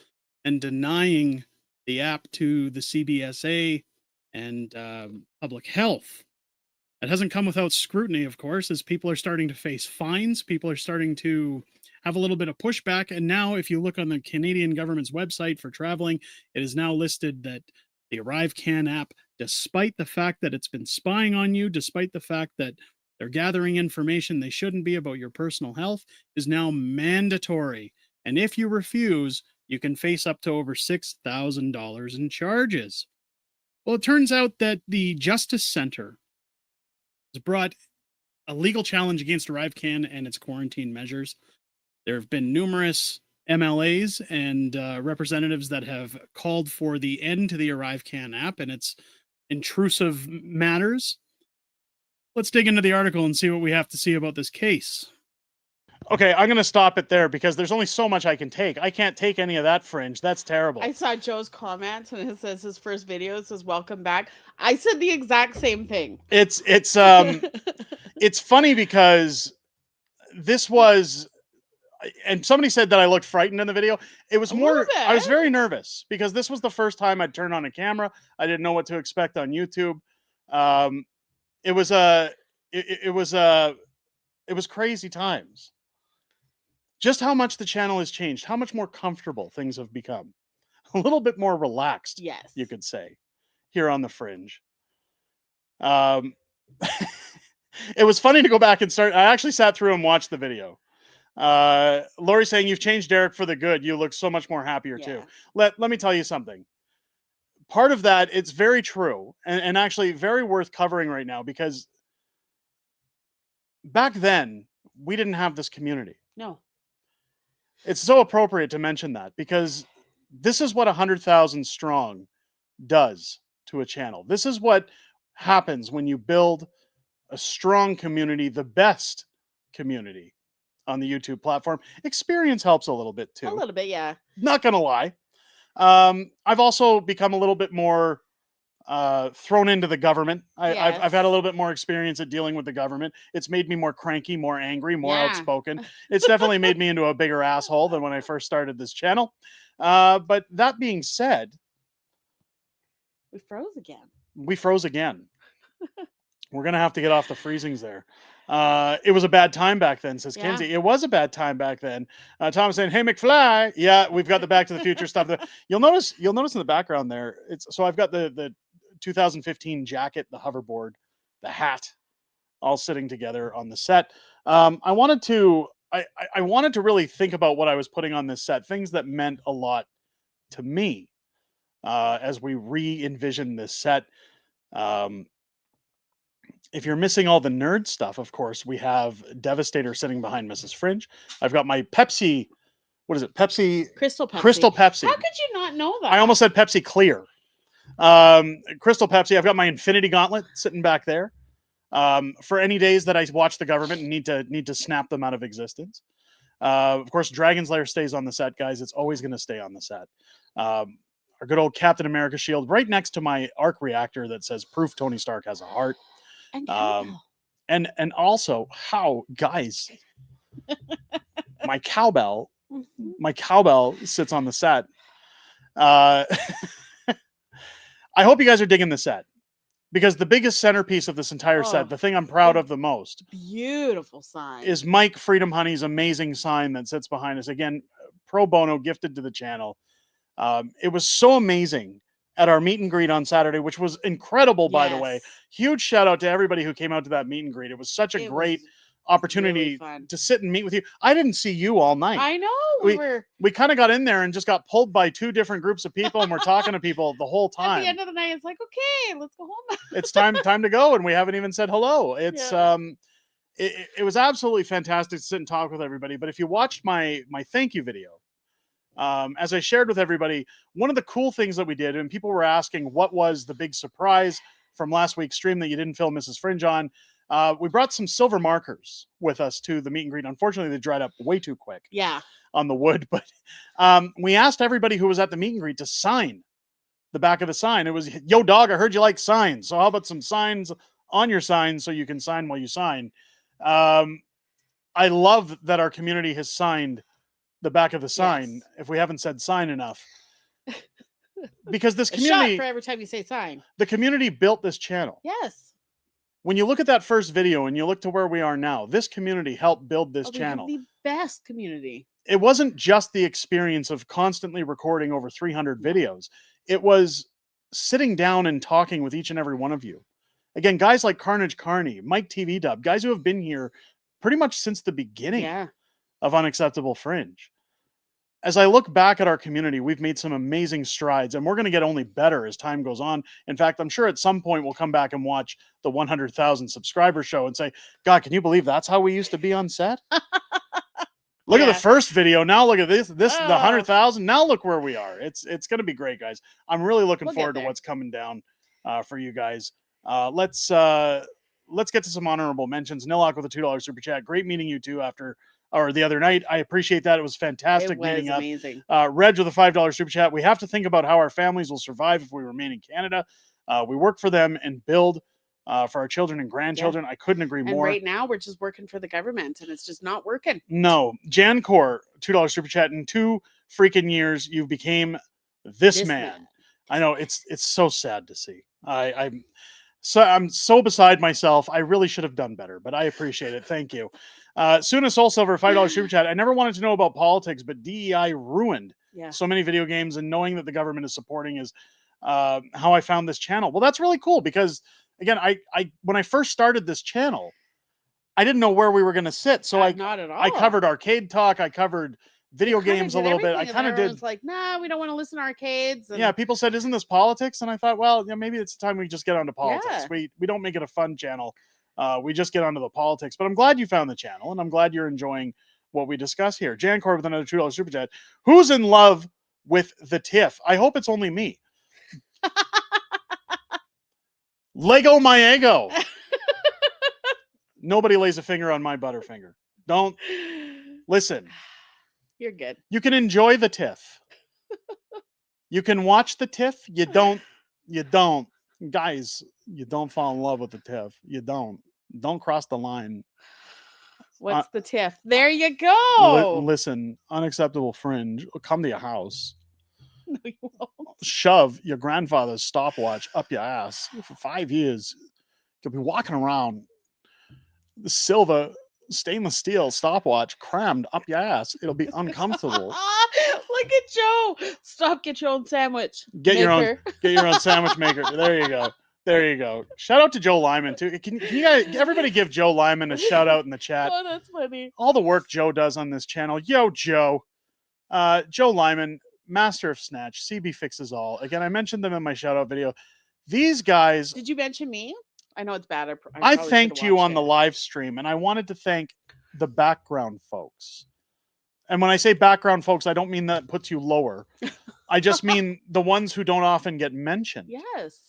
and denying the app to the CBSA and public health. It hasn't come without scrutiny, of course, as people are starting to face fines. People are starting to have a little bit of pushback. And now, if you look on the Canadian government's website for traveling, it is now listed that the ArriveCan app, despite the fact that it's been spying on you, despite the fact that they're gathering information they shouldn't be about your personal health, is now mandatory. And if you refuse, you can face up to over $6,000 in charges. Well, it turns out that the Justice Center has brought a legal challenge against ArriveCan and its quarantine measures. There have been numerous MLAs and representatives that have called for the end to the ArriveCan app and its intrusive matters. Let's dig into the article and see what we have to see about this case. Okay, I'm going to stop it there because there's only so much I can take. I can't take any of that, Fringe. That's terrible. I saw Joe's comments and it says his first video says welcome back. I said the exact same thing. It's funny because this was, and somebody said that I looked frightened in the video. It was more, I was very nervous because this was the first time I'd turned on a camera. I didn't know what to expect on YouTube. It was crazy times. Just how much the channel has changed, how much more comfortable things have become. A little bit more relaxed, yes, you could say, here on the Fringe. It was funny to go back and start. I actually sat through and watched the video. Lori saying, you've changed Derek for the good. You look so much more happier too. Let me tell you something. Part of that, it's very true and actually very worth covering right now because back then we didn't have this community. No. It's so appropriate to mention that because this is what 100,000 strong does to a channel. This is what happens when you build a strong community, the best community on the YouTube platform. Experience helps a little bit too. A little bit, yeah. Not gonna lie. I've also become a little bit more thrown into the government. I've had a little bit more experience at dealing with the government. It's made me more cranky, more angry, more outspoken. It's definitely made me into a bigger asshole than when I first started this channel. But that being said, we froze again. We froze again. We're gonna have to get off the freezings there. It was a bad time back then, says Kinsey. It was a bad time back then. Tom saying, "Hey McFly, yeah, we've got the Back to the Future stuff." You'll notice in the background there. So I've got the 2015 jacket, the hoverboard, the hat, all sitting together on the set. I wanted to really think about what I was putting on this set, things that meant a lot to me as we re-envision this set. If you're missing all the nerd stuff, of course, we have Devastator sitting behind Mrs. Fringe. I've got my Pepsi, what is it? Crystal Pepsi. Crystal Pepsi. How could you not know that? I almost said Pepsi Clear. Crystal Pepsi. I've got my Infinity Gauntlet sitting back there. For any days that I watch the government and need to snap them out of existence. Of course, Dragon's Lair stays on the set, guys. It's always going to stay on the set. Our good old Captain America shield right next to my arc reactor that says proof Tony Stark has a heart. And also how, guys, my cowbell sits on the set. I hope you guys are digging the set because the biggest centerpiece of this entire set, the thing I'm proud of the most, beautiful sign, is Mike Freedom Honey's amazing sign that sits behind us. Again, pro bono, gifted to the channel. It was so amazing at our meet and greet on Saturday, which was incredible, by the way. Huge shout out to everybody who came out to that meet and greet. It was such a great opportunity to sit and meet with you. I didn't see you all night. I know. We kind of got in there and just got pulled by two different groups of people, and we're talking to people the whole time. At the end of the night, it's like, okay, let's go home. It's time to go, and we haven't even said hello. It's it was absolutely fantastic to sit and talk with everybody. But if you watched my thank you video, as I shared with everybody, one of the cool things that we did, and people were asking what was the big surprise from last week's stream that you didn't film Mrs. Fringe on. We brought some silver markers with us to the meet and greet. Unfortunately, they dried up way too quick on the wood. But we asked everybody who was at the meet and greet to sign the back of the sign. It was, "Yo, dog, I heard you like signs. So how about some signs on your sign so you can sign while you sign?" I love that our community has signed the back of the sign. If we haven't said sign enough, because this A shot community, for every time you say sign. the community built this channel. Yes. When you look at that first video and you look to where we are now, this community helped build this We have channel. the best community. It wasn't just the experience of constantly recording over 300 videos. It was sitting down and talking with each and every one of you. Again, guys like Carnage Carney, Mike TV Dub, guys who have been here pretty much since the beginning of Unacceptable Fringe. As I look back at our community, we've made some amazing strides, and we're going to get only better as time goes on. In fact, I'm sure at some point we'll come back and watch the 100,000 subscriber show and say, God, can you believe that's how we used to be on set? Look at the first video. Now look at this. The 100,000. Now look where we are. It's going to be great, guys. I'm really looking forward to what's coming down for you guys. Let's get to some honorable mentions. Nilak with a $2 super chat. Great meeting you two the other night. I appreciate that. It was fantastic meeting up. Amazing. Reg with a $5 super chat. We have to think about how our families will survive if we remain in Canada. We work for them and build for our children and grandchildren. I couldn't agree more. And right now we're just working for the government and it's just not working. No. Jancor, $2 super chat. In 2 freaking years, you became this man. I know it's so sad to see. I'm so beside myself. I really should have done better, but I appreciate it. Thank you. Suna Soul Silver, $5 super chat. I never wanted to know about politics, but DEI ruined so many video games, and knowing that the government is supporting is how I found this channel. Well, that's really cool because, again, I when I first started this channel, I didn't know where we were going to sit. So not at all. I covered arcade talk. I covered video games a little bit. I kind of did. It's like, nah, we don't want to listen to arcades. And... Yeah, people said, "Isn't this politics?" And I thought, well, yeah, maybe it's time we just get onto politics. We don't make it a fun channel. We just get onto the politics. But I'm glad you found the channel, and I'm glad you're enjoying what we discuss here. Jancor with another $2 super chat. Who's in love with the TIFF? I hope it's only me. Lego my ego. Nobody lays a finger on my butterfinger. Don't listen. You're good. You can enjoy the TIFF. You can watch the TIFF. You don't. Guys, you don't fall in love with the TIFF. You don't. Don't cross the line. What's the TIFF? There you go. Listen, Unacceptable Fringe. Come to your house. No, you won't. Shove your grandfather's stopwatch up your ass for 5 years. You'll be walking around the silver stainless steel stopwatch crammed up your ass. It'll be uncomfortable. Look at Joe. Stop. Get your own sandwich. Get your own sandwich maker. There you go. Shout out to Joe Lyman too. Can you guys, everybody give Joe Lyman a shout out in the chat? Oh, that's funny. All the work Joe does on this channel. Yo, Joe. Joe Lyman, master of snatch. CB fixes all. Again, I mentioned them in my shout out video. These guys. Did you mention me? I know it's bad. I thanked you on the live stream, and I wanted to thank the background folks. And when I say background folks, I don't mean that puts you lower. I just mean the ones who don't often get mentioned. Yes.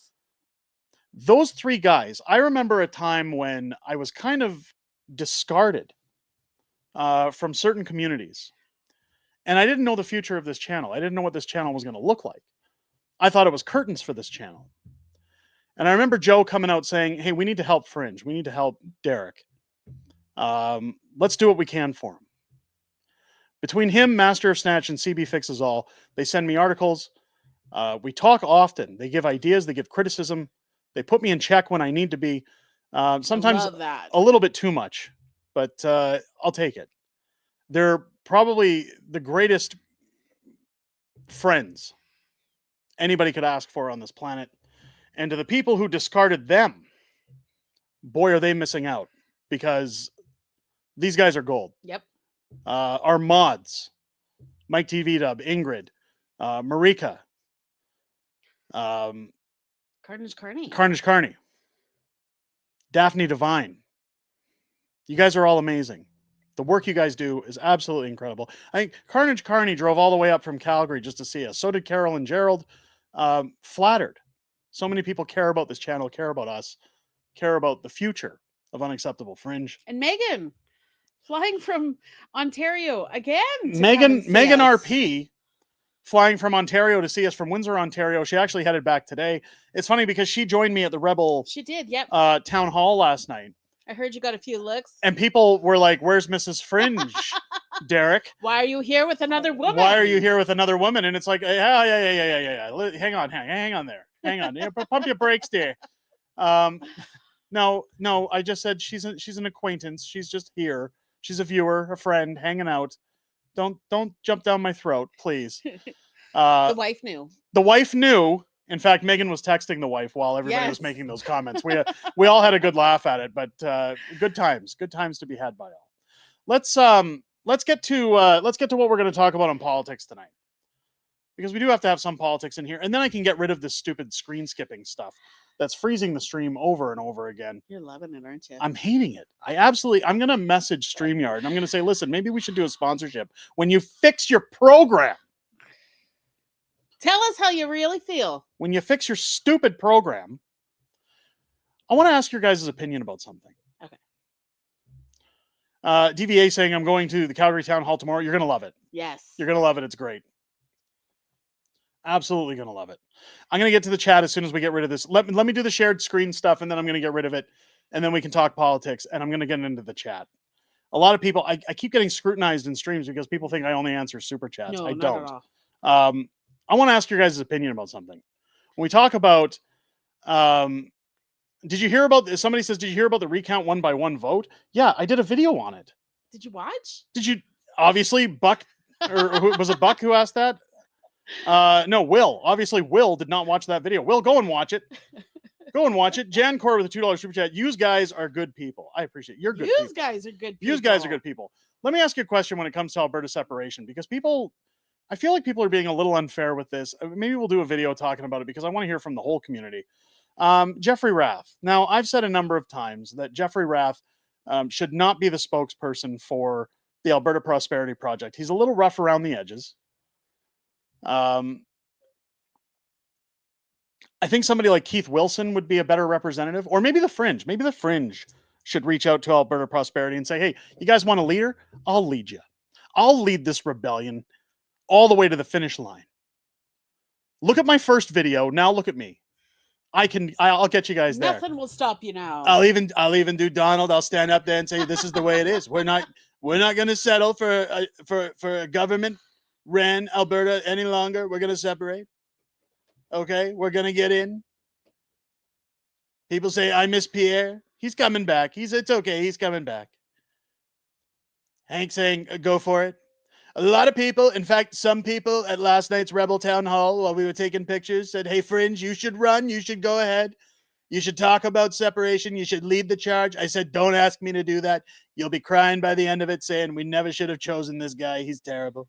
Those 3 guys, I remember a time when I was kind of discarded from certain communities. And I didn't know the future of this channel. I didn't know what this channel was going to look like. I thought it was curtains for this channel. And I remember Joe coming out saying, hey, we need to help Fringe. We need to help Derek. Let's do what we can for him. Between him, Master of Snatch, and CB Fixes All, they send me articles. We talk often. They give ideas. They give criticism. They put me in check when I need to be. Sometimes a little bit too much, but I'll take it. They're probably the greatest friends anybody could ask for on this planet. And to the people who discarded them, boy, are they missing out, because these guys are gold. Yep. Our mods, Mike TV Dub, Ingrid, Marika, Carnage Carney, Daphne Divine. You guys are all amazing. The work you guys do is absolutely incredible. I think Carnage Carney drove all the way up from Calgary just to see us. So did Carol and Gerald. Flattered. So many people care about this channel, care about us, care about the future of Unacceptable Fringe. And Megan, flying from Ontario again. Megan RP, flying from Ontario to see us from Windsor, Ontario. She actually headed back today. It's funny because she joined me at the Rebel. She did, yep. Town hall last night. I heard you got a few looks. And people were like, "Where's Mrs. Fringe?" Derek. Why are you here with another woman? Why are you here with another woman? And it's like, yeah. Hang on there. Hang on. Yeah, pump your brakes there. No, I just said she's an acquaintance. She's just here. She's a viewer, a friend, hanging out. Don't jump down my throat, please. The wife knew. The wife knew. In fact, Megan was texting the wife while everybody was making those comments. We all had a good laugh at it, but good times to be had by all. Let's get to what we're going to talk about on politics tonight, because we do have to have some politics in here, and then I can get rid of this stupid screen skipping stuff that's freezing the stream over and over again. You're loving it, aren't you? I'm hating it. I'm going to message StreamYard, and I'm going to say, listen, maybe we should do a sponsorship when you fix your program. Tell us how you really feel. When you fix your stupid program, I want to ask your guys' opinion about something. Okay. DVA saying, I'm going to the Calgary Town Hall tomorrow. You're going to love it. Yes. You're going to love it. It's great. Absolutely going to love it. I'm going to get to the chat as soon as we get rid of this. Let me do the shared screen stuff, and then I'm going to get rid of it, and then we can talk politics, and I'm going to get into the chat. A lot of people, I keep getting scrutinized in streams because people think I only answer super chats. No, I not don't. at all. I want to ask your guys' opinion about something. When we talk about, did you hear about, somebody says, did you hear about the recount 1-by-1 vote? Yeah, I did a video on it. Did you watch? Did you, obviously, Buck, or was it Buck who asked that? No, Will. Obviously, Will did not watch that video. Will, go and watch it. Go and watch it. Jan Core with a $2 super chat. You guys are good people. I appreciate it. You're good people. You guys are good people. You guys are good people. Let me ask you a question when it comes to Alberta separation, because I feel like people are being a little unfair with this. Maybe we'll do a video talking about it, because I want to hear from the whole community. Jeffrey Rath. Now, I've said a number of times that Jeffrey Rath should not be the spokesperson for the Alberta Prosperity Project. He's a little rough around the edges. I think somebody like Keith Wilson would be a better representative, or maybe the Fringe. Maybe the Fringe should reach out to Alberta Prosperity and say, hey, you guys want a leader? I'll lead you. I'll lead this rebellion all the way to the finish line. Look at my first video. Now look at me. I'll get you guys there. Nothing will stop you now. I'll even do Donald. I'll stand up there and say, this is the way it is. We're not going to settle for a government ran Alberta any longer. We're going to separate. Okay. We're going to get in. People say, I miss Pierre. He's coming back. It's okay. He's coming back. Hank saying, go for it. A lot of people, in fact, some people at last night's Rebel Town Hall, while we were taking pictures, said, hey, Fringe, you should run. You should go ahead. You should talk about separation. You should lead the charge. I said, don't ask me to do that. You'll be crying by the end of it saying, we never should have chosen this guy. He's terrible.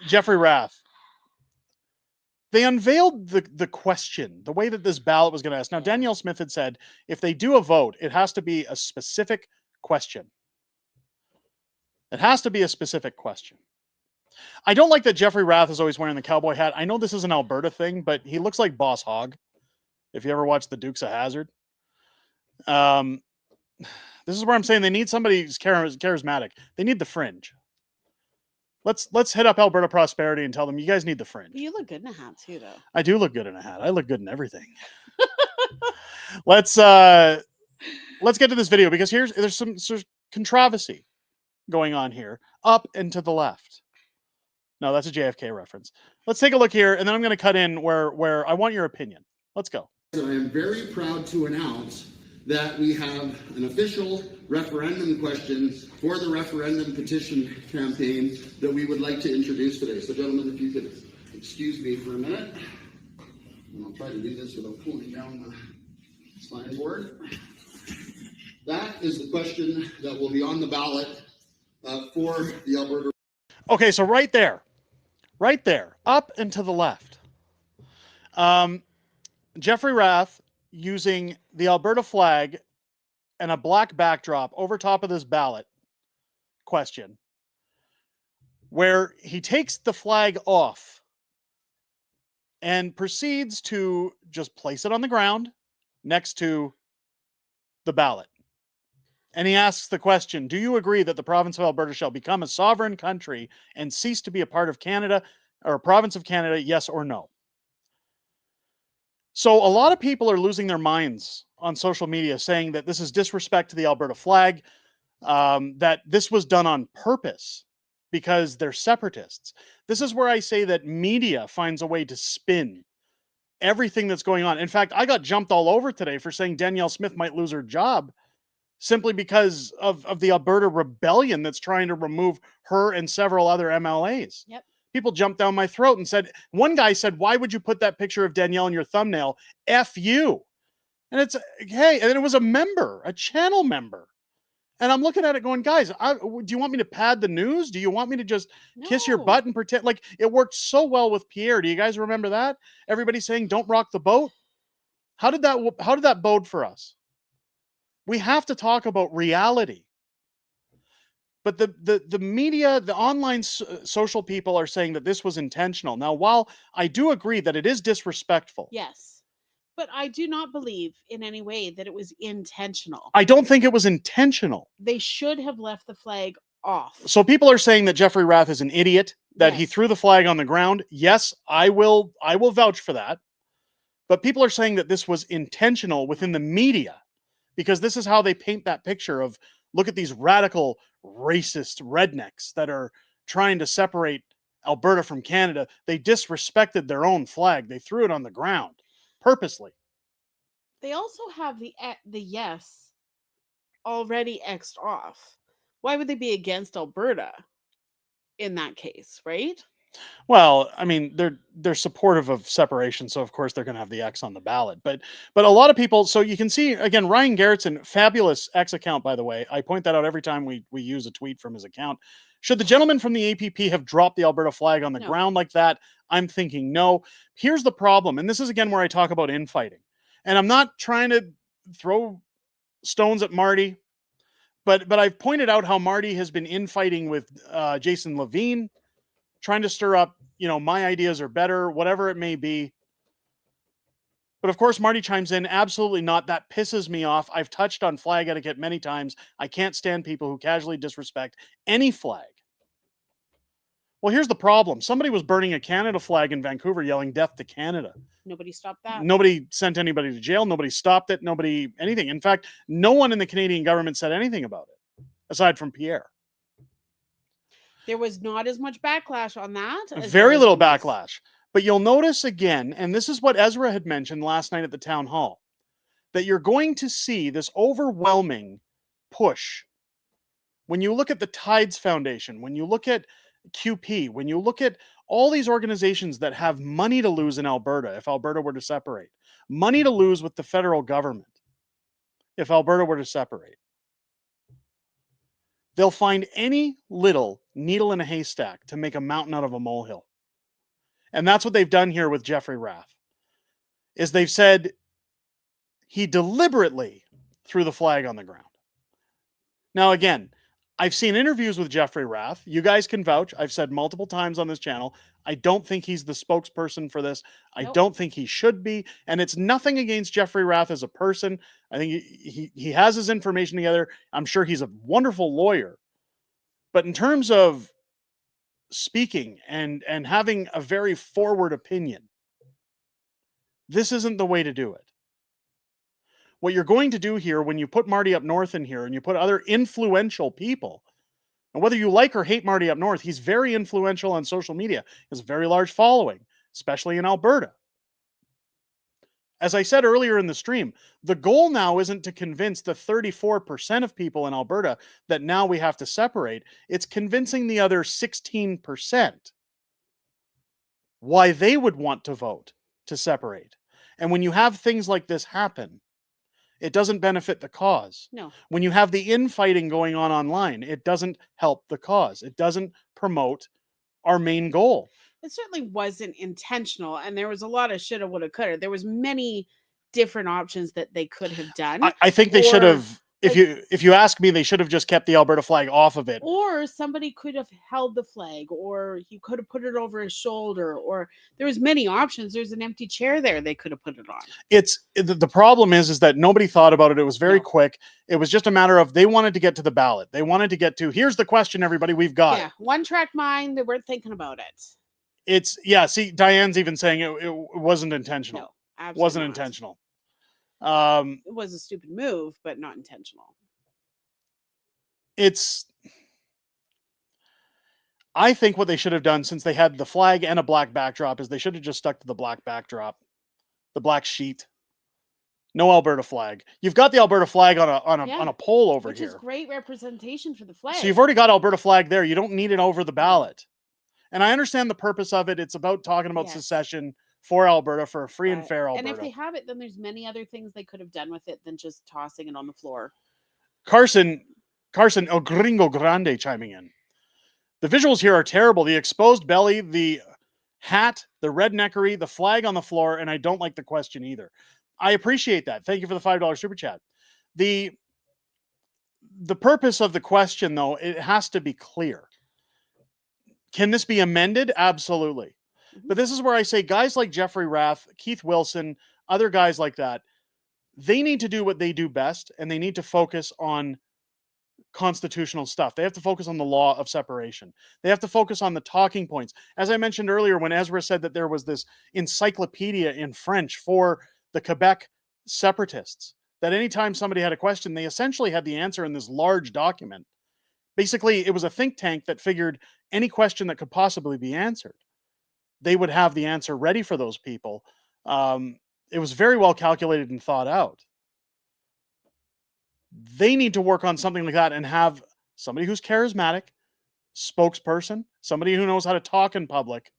Jeffrey Rath. They unveiled the question, the way that this ballot was going to ask. Now, Danielle Smith had said, if they do a vote, it has to be a specific question. It has to be a specific question. I don't like that Jeffrey Rath is always wearing the cowboy hat. I know this is an Alberta thing, but he looks like Boss Hogg. If you ever watched The Dukes of Hazzard. This is where I'm saying they need somebody who's charismatic. They need the Fringe. Let's hit up Alberta Prosperity and tell them you guys need the Fringe. You look good in a hat too, though. I do look good in a hat. I look good in everything. Let's get to this video, because there's some controversy going on here, up and to the left. No, that's a JFK reference. Let's take a look here, and then I'm going to cut in where I want your opinion. Let's go. So I am very proud to announce that we have an official referendum question for the referendum petition campaign that we would like to introduce today. So gentlemen, if you could excuse me for a minute, and I'll try to do this without pulling down the slide board. That is the question that will be on the ballot for the Alberta. Okay, so right there, up and to the left. Jeffrey Rath using the Alberta flag and a black backdrop over top of this ballot question, where he takes the flag off and proceeds to just place it on the ground next to the ballot. And he asks the question, do you agree that the province of Alberta shall become a sovereign country and cease to be a part of Canada, or a province of Canada, yes or no? So a lot of people are losing their minds on social media saying that this is disrespect to the Alberta flag. that this was done on purpose because they're separatists. This is where I say that media finds a way to spin everything that's going on. In fact, I got jumped all over today for saying Danielle Smith might lose her job simply because of the Alberta rebellion that's trying to remove her and several other MLAs. Yep. People jumped down my throat and said, one guy said, why would you put that picture of Danielle in your thumbnail? F you. And it's, hey, and it was a member, a channel member. And I'm looking at it going, guys, do you want me to pad the news? Do you want me to just kiss your butt and pretend? Like, it worked so well with Pierre. Do you guys remember that? Everybody saying, don't rock the boat. How did that bode for us? We have to talk about reality. But the media, the online social people are saying that this was intentional. Now, while I do agree that it is disrespectful. Yes. But I do not believe in any way that it was intentional. I don't think it was intentional. They should have left the flag off. So people are saying that Jeffrey Rath is an idiot, that he threw the flag on the ground. Yes, I will vouch for that. But people are saying that this was intentional within the media, because this is how they paint that picture of, look at these radical racist rednecks that are trying to separate Alberta from Canada. They disrespected their own flag. They threw it on the ground purposely. They also have the yes already X'd off. Why would they be against Alberta in that case, right? Well, I mean, they're supportive of separation, so of course they're going to have the X on the ballot. But a lot of people, so you can see again, Ryan Gerritsen, fabulous X account, by the way. I point that out every time we use a tweet from his account. Should the gentleman from the APP have dropped the Alberta flag on the ground like that? I'm thinking no. Here's the problem, and this is again where I talk about infighting. And I'm not trying to throw stones at Marty, but I've pointed out how Marty has been infighting with Jason Levine, trying to stir up, my ideas are better, whatever it may be. But of course, Marty chimes in, absolutely not. That pisses me off. I've touched on flag etiquette many times. I can't stand people who casually disrespect any flag. Well, here's the problem. Somebody was burning a Canada flag in Vancouver yelling death to Canada. Nobody stopped that. Nobody sent anybody to jail. Nobody stopped it. Anything. In fact, no one in the Canadian government said anything about it, aside from Pierre. There was not as much backlash on that. Very little backlash. But you'll notice again, and this is what Ezra had mentioned last night at the town hall, that you're going to see this overwhelming push. When you look at the Tides Foundation, when you look at QP, when you look at all these organizations that have money to lose in Alberta, if Alberta were to separate, money to lose with the federal government, if Alberta were to separate, they'll find any little needle in a haystack to make a mountain out of a molehill. And that's what they've done here with Jeffrey Rath, is they've said he deliberately threw the flag on the ground. Now, again, I've seen interviews with Jeffrey Rath. You guys can vouch. I've said multiple times on this channel, I don't think he's the spokesperson for this. I don't think he should be. And it's nothing against Jeffrey Rath as a person. I think he has his information together. I'm sure he's a wonderful lawyer. But in terms of speaking and having a very forward opinion, this isn't the way to do it. What you're going to do here, when you put Marty up north in here and you put other influential people, and whether you like or hate Marty up north, he's very influential on social media. He has a very large following, especially in Alberta. As I said earlier in the stream, the goal now isn't to convince the 34% of people in Alberta that now we have to separate. It's convincing the other 16% why they would want to vote to separate. And when you have things like this happen, it doesn't benefit the cause. No. When you have the infighting going on online, it doesn't help the cause. It doesn't promote our main goal. It certainly wasn't intentional, and there was a lot of shoulda, woulda, coulda. There was many different options that they could have done. I think they should have. If you ask me, they should have just kept the Alberta flag off of it. Or somebody could have held the flag, or he could have put it over his shoulder, or there was many options. There's an empty chair there they could have put it on. The problem is that nobody thought about it. It was very quick. It was just a matter of they wanted to get to the ballot. They wanted to get to, here's the question, everybody, we've got. Yeah, one track mind. They weren't thinking about it. See, Diane's even saying it wasn't intentional. No, absolutely wasn't not. intentional. It was a stupid move, but not intentional. I think what they should have done, since they had the flag and a black backdrop, is they should have just stuck to the black backdrop, the black sheet. No Alberta flag. You've got the Alberta flag on a pole over which here. is great representation for the flag. So you've already got Alberta flag there. You don't need it over the ballot. And I understand the purpose of it. It's about talking about secession for Alberta, for a free and fair Alberta. And if they have it, then there's many other things they could have done with it than just tossing it on the floor. Carson El Gringo Grande chiming in. The visuals here are terrible. The exposed belly, the hat, the redneckery, the flag on the floor, and I don't like the question either. I appreciate that. Thank you for the $5 super chat. The purpose of the question, though, it has to be clear. Can this be amended? Absolutely. But this is where I say guys like Jeffrey Rath, Keith Wilson, other guys like that, they need to do what they do best, and they need to focus on constitutional stuff. They have to focus on the law of separation. They have to focus on the talking points. As I mentioned earlier, when Ezra said that there was this encyclopedia in French for the Quebec separatists, that anytime somebody had a question, they essentially had the answer in this large document. Basically, it was a think tank that figured any question that could possibly be answered, they would have the answer ready for those people. It was very well calculated and thought out. They need to work on something like that and have somebody who's charismatic, spokesperson, somebody who knows how to talk in public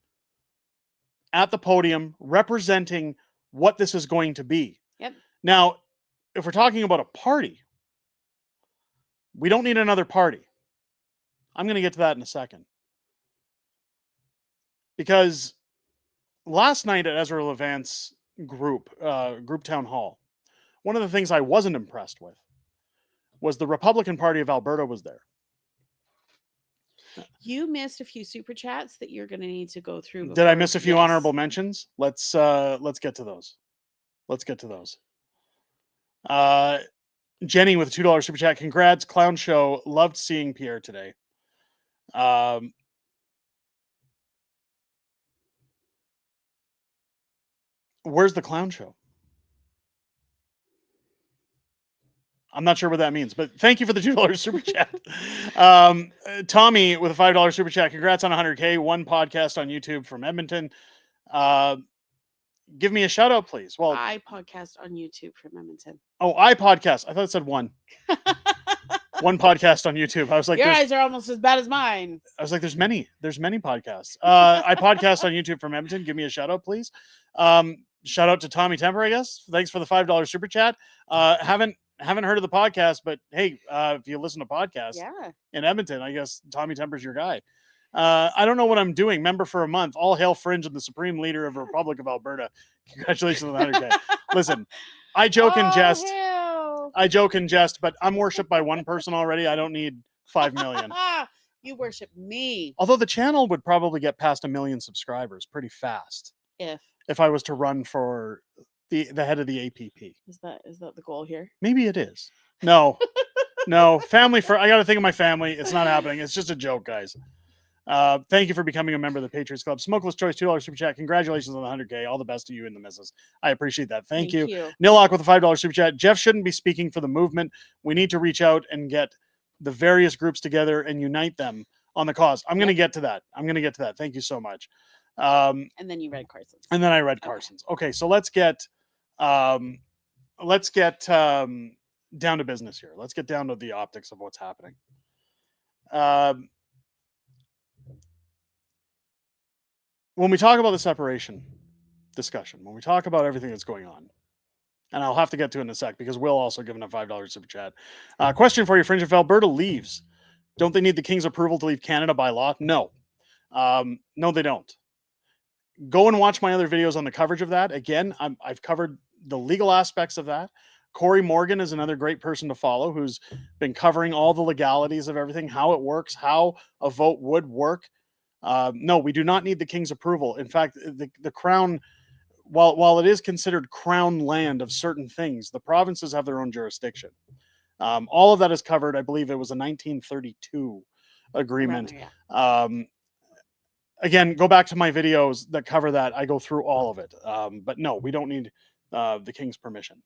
at the podium representing what this is going to be. Yep. Now, if we're talking about a party, we don't need another party. I'm going to get to that in a second. Because last night at Ezra Levant's group town hall, one of the things I wasn't impressed with was the Republican Party of Alberta was there. You missed a few super chats that you're going to need to go through. Did I miss a few honorable mentions? Let's get to those. Let's get to those. Jenny with a $2 super chat. Congrats, clown show. Loved seeing Pierre today. Where's the clown show? I'm not sure what that means, but thank you for the $2 super chat. Tommy with a $5 super chat. Congrats on 100K. One podcast on YouTube from Edmonton. Give me a shout out, please. Well, I podcast on YouTube from Edmonton. Oh, I podcast. I thought it said one. One podcast on YouTube. I was like, your eyes are almost as bad as mine. I was like, there's many podcasts. I podcast on YouTube from Edmonton. Give me a shout out, please. Shout out to Tommy Temper, I guess. Thanks for the $5 super chat. Haven't heard of the podcast, but hey, if you listen to podcasts in Edmonton, I guess Tommy Temper's your guy. I don't know what I'm doing. Member for a month. All hail Fringe and the supreme leader of the Republic of Alberta. Congratulations on the 100K. Listen, I joke and jest. I joke and jest, but I'm worshipped by one person already. I don't need 5 million. You worship me. Although the channel would probably get past 1 million subscribers pretty fast. If I was to run for the head of the APP. Is that the goal here? Maybe it is. No. No. Family for I gotta think of my family. It's not happening. It's just a joke, guys. Thank you for becoming a member of the Patriots Club. Smokeless Choice, $2 super chat. Congratulations on the 100K. All the best to you and the missus. I appreciate that. Thank you. Nilok with a $5 super chat. Jeff shouldn't be speaking for the movement. We need to reach out and get the various groups together and unite them on the cause. I'm going to get to that. Thank you so much. And then you read Carson's. And then I read Carson's. Okay, so let's get down to business here. Let's get down to the optics of what's happening. When we talk about the separation discussion, when we talk about everything that's going on, and I'll have to get to it in a sec because Will also given a $5 super chat. Question for you, Fringe. If Alberta leaves, don't they need the King's approval to leave Canada by law? No. No, they don't. Go and watch my other videos on the coverage of that. Again, I've covered the legal aspects of that. Corey Morgan is another great person to follow who's been covering all the legalities of everything, how it works, how a vote would work. No, we do not need the King's approval. In fact, the Crown, while it is considered Crown land of certain things, the provinces have their own jurisdiction. All of that is covered. I believe it was a 1932 agreement. Again, go back to my videos that cover that. I go through all of it. But no, we don't need the King's permission.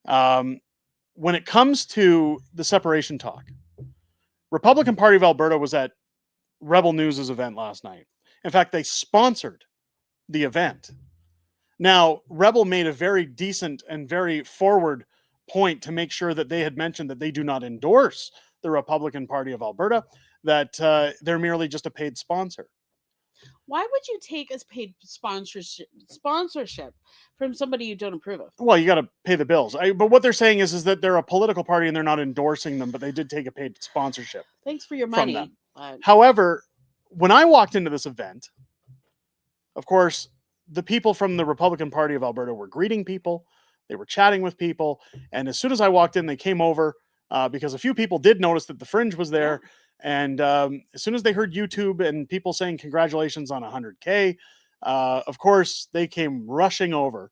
When it comes to the separation talk, Republican Party of Alberta was at Rebel News' event last night. In fact, they sponsored the event. Now, Rebel made a very decent and very forward point to make sure that they had mentioned that they do not endorse the Republican Party of Alberta, that they're merely just a paid sponsor. Why would you take as paid sponsorship from somebody you don't approve of? Well, you got to pay the bills. But what they're saying is that they're a political party and they're not endorsing them, but they did take a paid sponsorship. Thanks for your from money. them. But... However, when I walked into this event, of course, the people from the Republican Party of Alberta were greeting people. They were chatting with people. And as soon as I walked in, they came over because a few people did notice that the Fringe was there. Yeah. And as soon as they heard YouTube and people saying congratulations on 100K, of course, they came rushing over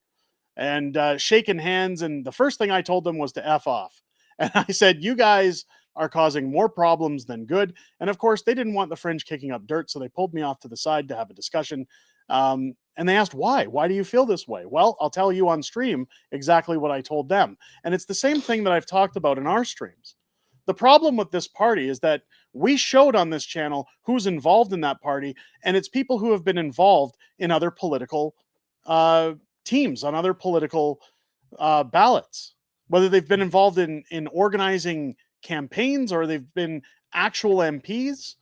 and shaking hands. And the first thing I told them was to F off. And I said, you guys are causing more problems than good. And of course, they didn't want the Fringe kicking up dirt. So they pulled me off to the side to have a discussion. And they asked, why? Why do you feel this way? Well, I'll tell you on stream exactly what I told them. And it's the same thing that I've talked about in our streams. The problem with this party is that we showed on this channel who's involved in that party, and it's people who have been involved in other political teams, on other political ballots, whether they've been involved in organizing campaigns or they've been actual MPs.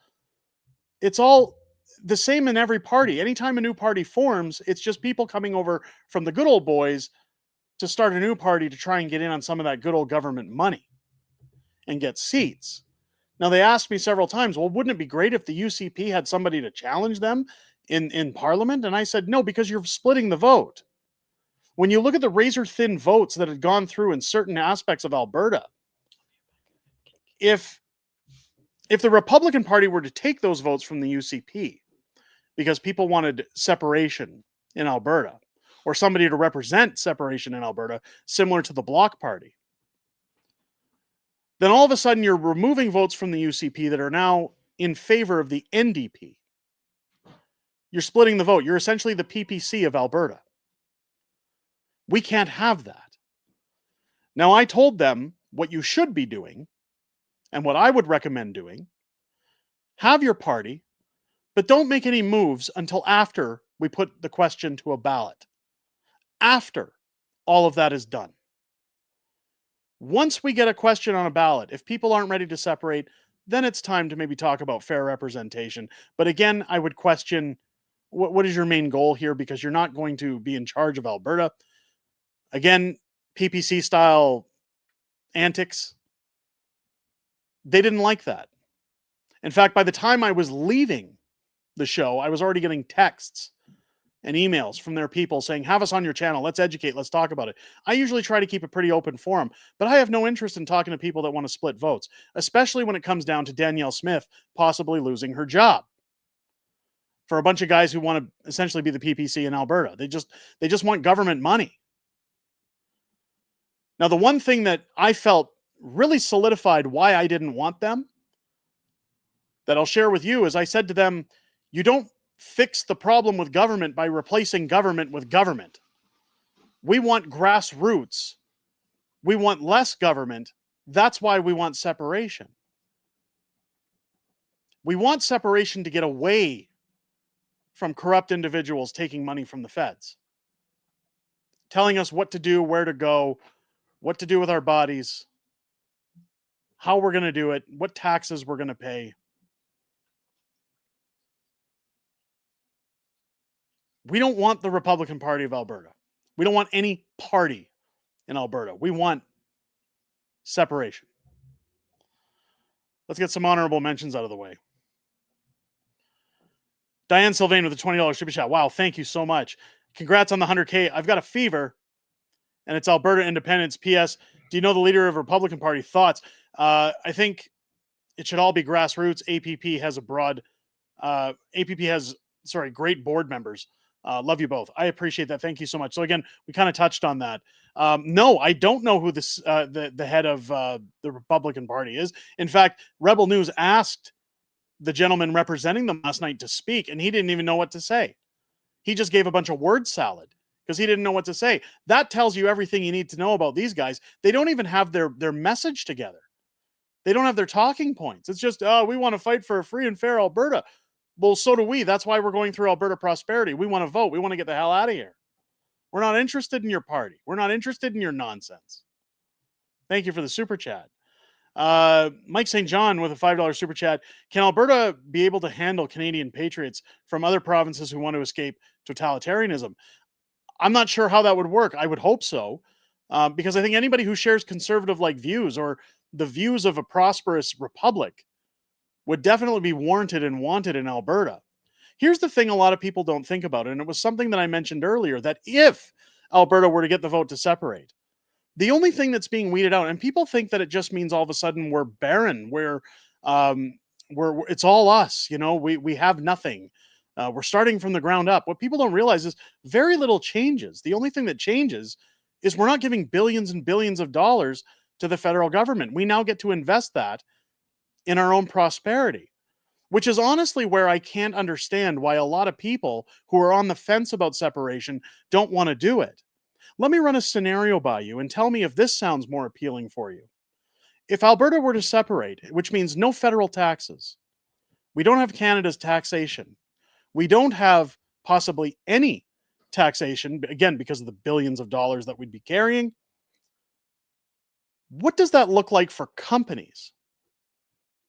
It's all the same in every party. Anytime a new party forms, it's just people coming over from the good old boys to start a new party to try and get in on some of that good old government money and get seats. Now, they asked me several times, well, wouldn't it be great if the UCP had somebody to challenge them in Parliament? And I said, no, because you're splitting the vote. When you look at the razor-thin votes that had gone through in certain aspects of Alberta, if the Republican Party were to take those votes from the UCP because people wanted separation in Alberta or somebody to represent separation in Alberta, similar to the Bloc Party, then all of a sudden you're removing votes from the UCP that are now in favor of the NDP. You're splitting the vote. You're essentially the PPC of Alberta. We can't have that. Now, I told them what you should be doing and what I would recommend doing. Have your party, but don't make any moves until after we put the question to a ballot. After all of that is done. Once we get a question on a ballot, if people aren't ready to separate, then it's time to maybe talk about fair representation. But again, I would question, what is your main goal here? Because you're not going to be in charge of Alberta. Again, PPC style antics, they didn't like that. In fact, by the time I was leaving the show, I was already getting texts and emails from their people saying, have us on your channel, let's educate, let's talk about it. I usually try to keep a pretty open forum, but I have no interest in talking to people that want to split votes, especially when it comes down to Danielle Smith possibly losing her job for a bunch of guys who want to essentially be the PPC in Alberta. They just want government money. Now, the one thing that I felt really solidified why I didn't want them, that I'll share with you, is I said to them, you don't fix the problem with government by replacing government with government. We want grassroots. We want less government. That's why we want separation. We want separation to get away from corrupt individuals taking money from the feds, telling us what to do, where to go, what to do with our bodies, how we're going to do it, what taxes we're going to pay. We don't want the Republican Party of Alberta. We don't want any party in Alberta. We want separation. Let's get some honorable mentions out of the way. Diane Sylvain with a $20 super chat. Wow, thank you so much. Congrats on the 100K. I've got a fever, and it's Alberta independence. P.S. Do you know the leader of Republican Party? Thoughts? I think it should all be grassroots. APP has great board members. Love you both. I appreciate that. Thank you so much. So again, we kind of touched on that. No, I don't know who this the head of the Republican Party is. In fact, Rebel News asked the gentleman representing them last night to speak, and he didn't even know what to say. He just gave a bunch of word salad because he didn't know what to say. That tells you everything you need to know about these guys. They don't even have their message together. They don't have their talking points. It's just, oh, we want to fight for a free and fair Alberta. Well, so do we. That's why we're going through Alberta Prosperity. We want to vote. We want to get the hell out of here. We're not interested in your party. We're not interested in your nonsense. Thank you for the super chat. Mike St. John with a $5 super chat. Can Alberta be able to handle Canadian patriots from other provinces who want to escape totalitarianism? I'm not sure how that would work. I would hope so, because I think anybody who shares conservative-like views or the views of a prosperous republic would definitely be warranted and wanted in Alberta. Here's the thing a lot of people don't think about, and it was something that I mentioned earlier, that if Alberta were to get the vote to separate, the only thing that's being weeded out, and people think that it just means all of a sudden we're barren, we're it's all us, we have nothing. We're starting from the ground up. What people don't realize is very little changes. The only thing that changes is we're not giving billions and billions of dollars to the federal government. We now get to invest that in our own prosperity, which is honestly where I can't understand why a lot of people who are on the fence about separation don't want to do it. Let me run a scenario by you and tell me if this sounds more appealing for you. If Alberta were to separate, which means no federal taxes, we don't have Canada's taxation, we don't have possibly any taxation, again, because of the billions of dollars that we'd be carrying, what does that look like for companies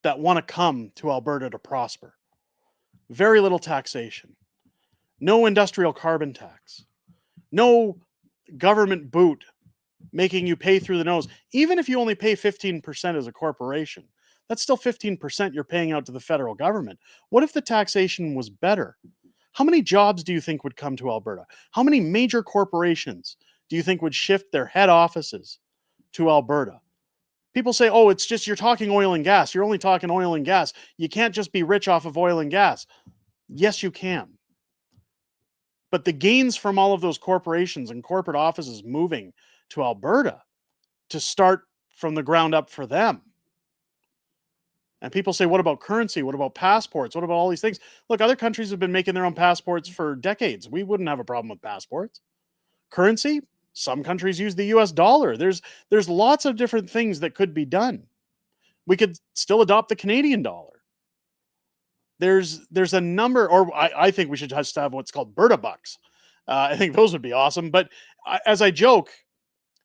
that want to come to Alberta to prosper? Very little taxation, no industrial carbon tax, no government boot making you pay through the nose. Even if you only pay 15% as a corporation, that's still 15% you're paying out to the federal government. What if the taxation was better? How many jobs do you think would come to Alberta? How many major corporations do you think would shift their head offices to Alberta? People say, oh, it's just you're talking oil and gas. You're only talking oil and gas. You can't just be rich off of oil and gas. Yes, you can. But the gains from all of those corporations and corporate offices moving to Alberta to start from the ground up for them. And people say, what about currency? What about passports? What about all these things? Look, other countries have been making their own passports for decades. We wouldn't have a problem with passports. Currency? Some countries use the US dollar. There's lots of different things that could be done. We could still adopt the Canadian dollar. There's a number, or I think we should just have what's called Berta bucks. I think those would be awesome. But as I joke,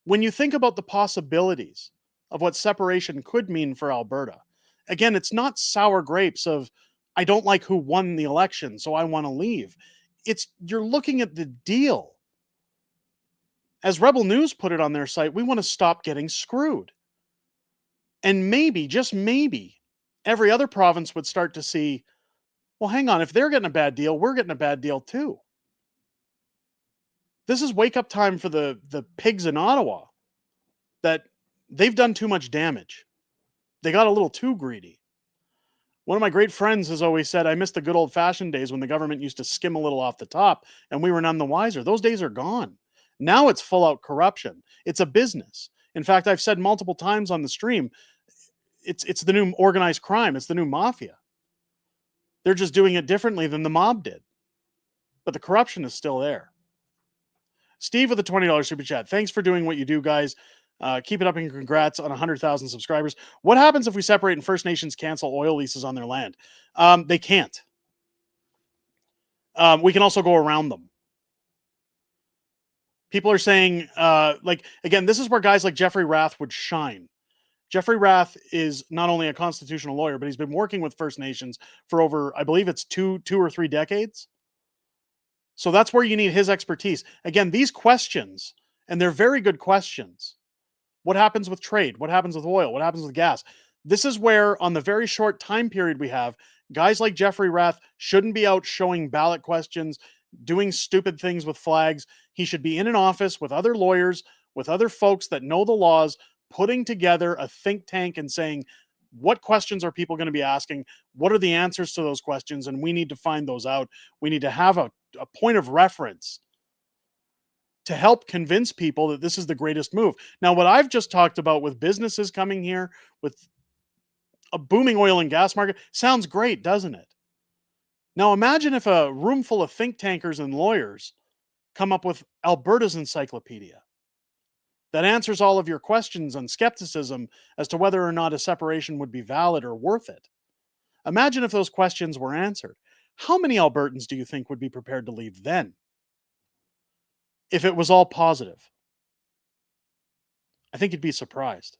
when you think about the possibilities of what separation could mean for Alberta, again, it's not sour grapes of, I don't like who won the election, so I want to leave. You're looking at the deal. As Rebel News put it on their site, we want to stop getting screwed. And maybe, just maybe, every other province would start to see, well, hang on, if they're getting a bad deal, we're getting a bad deal too. This is wake up time for the pigs in Ottawa, that they've done too much damage. They got a little too greedy. One of my great friends has always said, I miss the good old fashioned days when the government used to skim a little off the top and we were none the wiser. Those days are gone. Now it's full out corruption. It's a business. In fact, I've said multiple times on the stream, it's the new organized crime. It's the new mafia. They're just doing it differently than the mob did. But the corruption is still there. Steve with a $20 super chat. Thanks for doing what you do, guys. Keep it up and congrats on 100,000 subscribers. What happens if we separate and First Nations cancel oil leases on their land? They can't. We can also go around them. People are saying, again, this is where guys like Jeffrey Rath would shine. Jeffrey Rath is not only a constitutional lawyer, but he's been working with First Nations for over, I believe it's two or three decades. So that's where you need his expertise. Again, these questions, and they're very good questions. What happens with trade? What happens with oil? What happens with gas? This is where, on the very short time period we have, guys like Jeffrey Rath shouldn't be out showing ballot questions, doing stupid things with flags. He should be in an office with other lawyers, with other folks that know the laws, putting together a think tank and saying, what questions are people going to be asking? What are the answers to those questions? And we need to find those out. We need to have a point of reference to help convince people that this is the greatest move. Now, what I've just talked about with businesses coming here, with a booming oil and gas market, sounds great, doesn't it? Now, imagine if a room full of think tankers and lawyers come up with Alberta's encyclopedia. that answers all of your questions and skepticism as to whether or not a separation would be valid or worth it. Imagine if those questions were answered. How many Albertans do you think would be prepared to leave then? If it was all positive? I think you'd be surprised.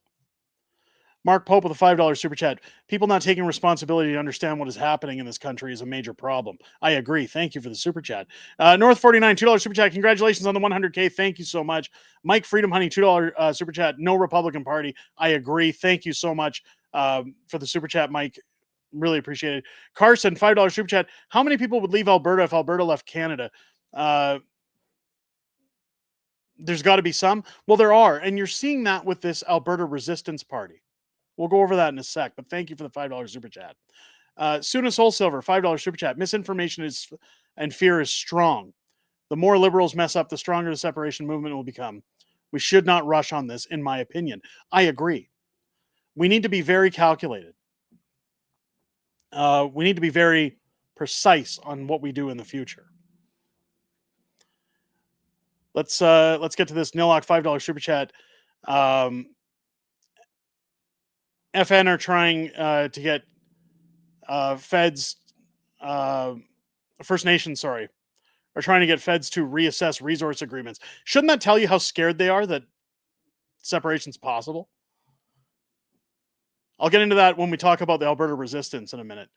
Mark Pope with a $5 super chat. People not taking responsibility to understand what is happening in this country is a major problem. I agree. Thank you for the super chat. North 49, $2 super chat. Congratulations on the 100K. Thank you so much. Mike Freedom Honey, $2 super chat. No Republican Party. I agree. Thank you so much for the super chat, Mike. Really appreciate it. Carson, $5 super chat. How many people would leave Alberta if Alberta left Canada? There's got to be some. Well, there are. And you're seeing that with this Alberta Resistance Party. We'll go over that in a sec, but thank you for the $5 super chat. Suna Soul Silver, $5 super chat. Misinformation and fear is strong. The more liberals mess up, the stronger the separation movement will become. We should not rush on this, in my opinion. I agree. We need to be very calculated. We need to be very precise on what we do in the future. Let's get to this Nilok $5 super chat. FN are trying to get feds, First Nations, are trying to get feds to reassess resource agreements. Shouldn't that tell you how scared they are that separation's possible? I'll get into that when we talk about the Alberta resistance in a minute.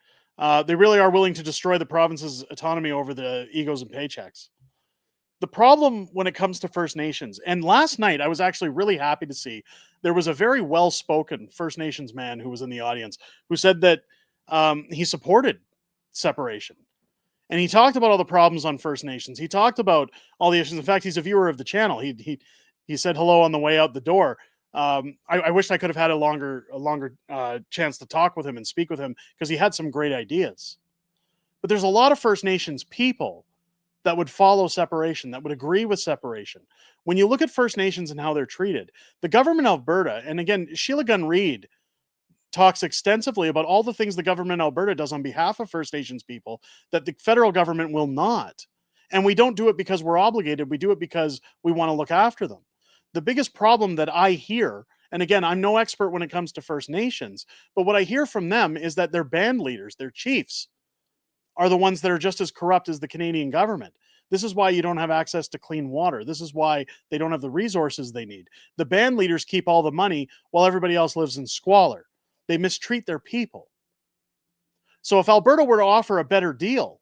They really are willing to destroy the province's autonomy over the egos and paychecks. The problem when it comes to First Nations, and last night I was actually really happy to see there was a very well-spoken First Nations man who was in the audience who said that he supported separation. And he talked about all the problems on First Nations. He talked about all the issues. In fact, he's a viewer of the channel. He said hello on the way out the door. I wish I could have had a longer chance to talk with him and speak with him because he had some great ideas. But there's a lot of First Nations people that would follow separation, that would agree with separation. When you look at First Nations and how they're treated, the government of Alberta, and again, Sheila Gunn-Reid talks extensively about all the things the government of Alberta does on behalf of First Nations people that the federal government will not. And we don't do it because we're obligated. We do it because we want to look after them. The biggest problem that I hear, and again, I'm no expert when it comes to First Nations, but what I hear from them is that their band leaders, their chiefs, are the ones that are just as corrupt as the Canadian government. This is why you don't have access to clean water. This is why they don't have the resources they need. The band leaders keep all the money while everybody else lives in squalor. They mistreat their people. So if Alberta were to offer a better deal,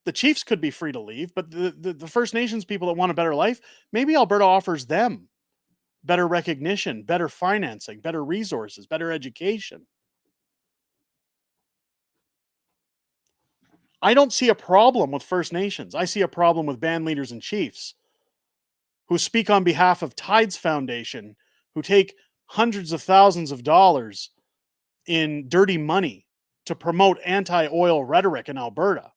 the chiefs could be free to leave, but the First Nations people that want a better life, maybe Alberta offers them better recognition, better financing, better resources, better education. I don't see a problem with First Nations. I see a problem with band leaders and chiefs who speak on behalf of Tides Foundation, who take hundreds of thousands of dollars in dirty money to promote anti-oil rhetoric in Alberta.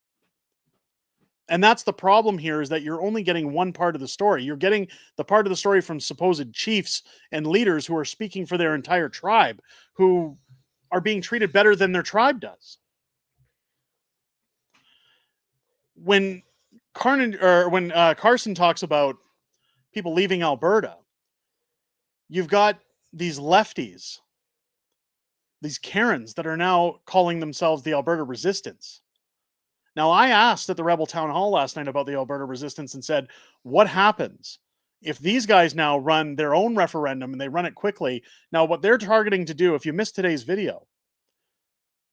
And that's the problem here, is that you're only getting one part of the story. You're getting the part of the story from supposed chiefs and leaders who are speaking for their entire tribe, who are being treated better than their tribe does. When Carson talks about people leaving Alberta, you've got these lefties, these Karens that are now calling themselves the Alberta Resistance. Now, I asked at the Rebel Town Hall last night about the Alberta Resistance and said, what happens if these guys now run their own referendum and they run it quickly? Now, what they're targeting to do, if you missed today's video,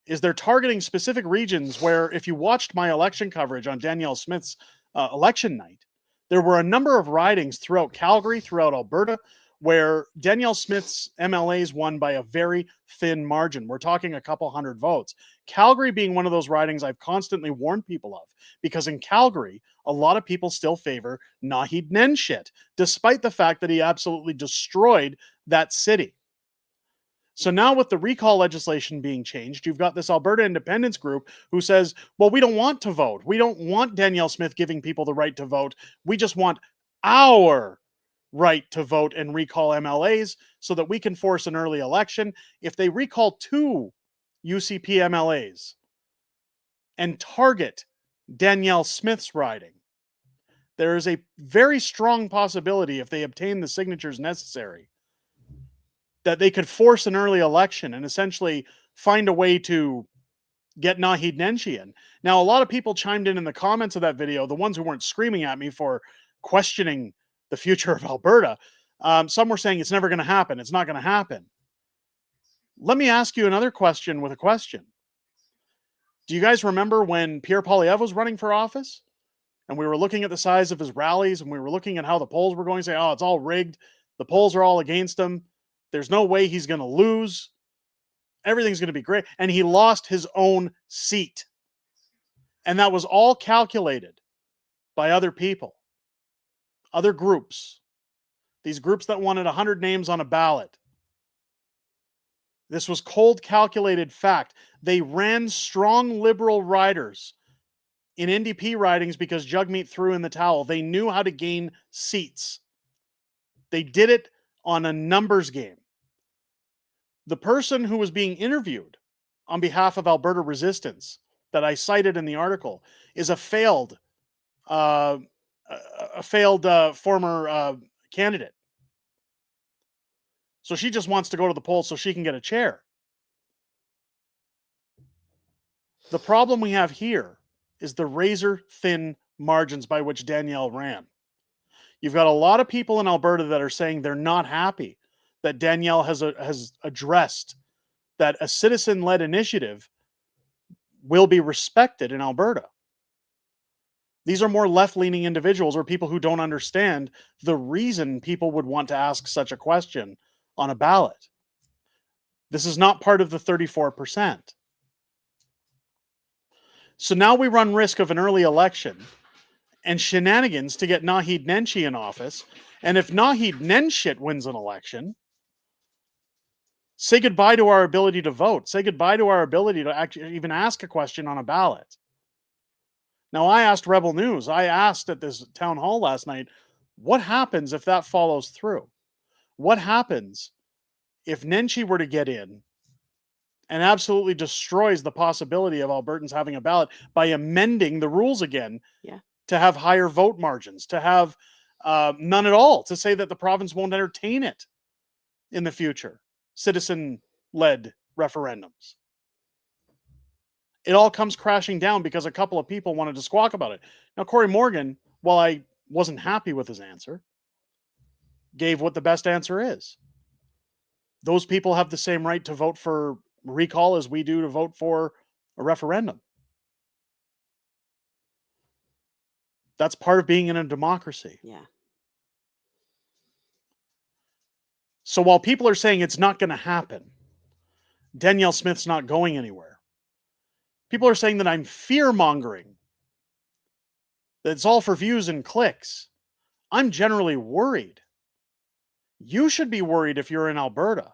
is they're targeting specific regions where, if you watched my election coverage on Danielle Smith's election night, there were a number of ridings throughout Calgary, throughout Alberta, where Danielle Smith's MLAs won by a very thin margin. We're talking a couple hundred votes. Calgary being one of those ridings I've constantly warned people of, because in Calgary, a lot of people still favor Naheed Nenshit, despite the fact that he absolutely destroyed that city. So now with the recall legislation being changed, you've got this Alberta independence group who says, well, we don't want to vote. We don't want Danielle Smith giving people the right to vote. We just want our right to vote and recall MLAs so that we can force an early election. If they recall 2 UCP MLAs and target Danielle Smith's riding, there is a very strong possibility, if they obtain the signatures necessary, that they could force an early election and essentially find a way to get Naheed Nenshi in. Now, a lot of people chimed in the comments of that video, the ones who weren't screaming at me for questioning the future of Alberta. Some were saying it's never going to happen. It's not going to happen. Let me ask you another question with a question. Do you guys remember when Pierre Poilievre was running for office? And we were looking at the size of his rallies, and we were looking at how the polls were going, saying, oh, it's all rigged. The polls are all against him. There's no way he's going to lose. Everything's going to be great. And he lost his own seat. And that was all calculated by other people, other groups, these groups that wanted 100 names on a ballot. This was cold, calculated fact. They ran strong liberal riders in NDP ridings because Jagmeet threw in the towel. They knew how to gain seats. They did it on a numbers game. The person who was being interviewed on behalf of Alberta Resistance that I cited in the article is a failed former candidate. So she just wants to go to the polls so she can get a chair. The problem we have here is the razor-thin margins by which Danielle ran. You've got a lot of people in Alberta that are saying they're not happy that Danielle has addressed that a citizen-led initiative will be respected in Alberta. These are more left-leaning individuals or people who don't understand the reason people would want to ask such a question on a ballot. This is not part of the 34%. So now we run risk of an early election and shenanigans to get Naheed Nenshi in office. And if Naheed Nenshi wins an election, say goodbye to our ability to vote. Say goodbye to our ability to actually even ask a question on a ballot. Now, I asked Rebel News, I asked at this town hall last night, what happens if that follows through? What happens if Nenshi were to get in and absolutely destroys the possibility of Albertans having a ballot by amending the rules again to have higher vote margins, to have none at all, to say that the province won't entertain it in the future, citizen-led referendums? It all comes crashing down because a couple of people wanted to squawk about it. Now, Corey Morgan, while I wasn't happy with his answer, gave what the best answer is. Those people have the same right to vote for recall as we do to vote for a referendum. That's part of being in a democracy. Yeah. So while people are saying it's not going to happen, Danielle Smith's not going anywhere, people are saying that I'm fear-mongering, that it's all for views and clicks. I'm generally worried. You should be worried if you're in Alberta,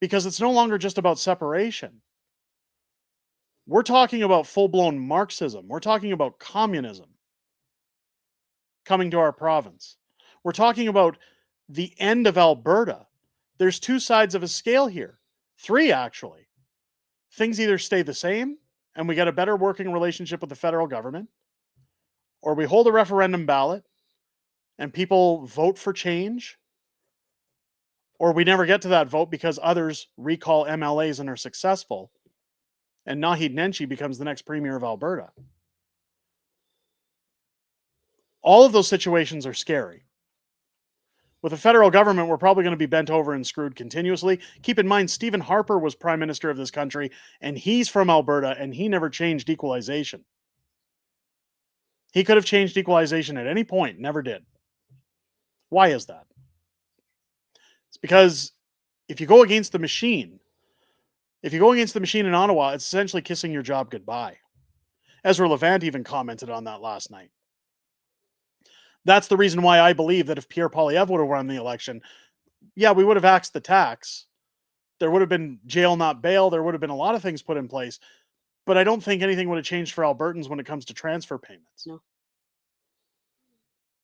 because it's no longer just about separation. We're talking about full-blown Marxism. We're talking about communism coming to our province. We're talking about the end of Alberta. There's two sides of a scale here. Three, actually. Things either stay the same and we get a better working relationship with the federal government, or we hold a referendum ballot and people vote for change, or we never get to that vote because others recall MLAs and are successful, and Naheed Nenshi becomes the next premier of Alberta. All of those situations are scary. With the federal government, we're probably going to be bent over and screwed continuously. Keep in mind, Stephen Harper was prime minister of this country, and he's from Alberta, and he never changed equalization. He could have changed equalization at any point, never did. Why is that? It's because if you go against the machine, in Ottawa, it's essentially kissing your job goodbye. Ezra Levant even commented on that last night. That's the reason why I believe that if Pierre Poilievre would have won the election, yeah, we would have axed the tax. There would have been jail, not bail. There would have been a lot of things put in place. But I don't think anything would have changed for Albertans when it comes to transfer payments. No.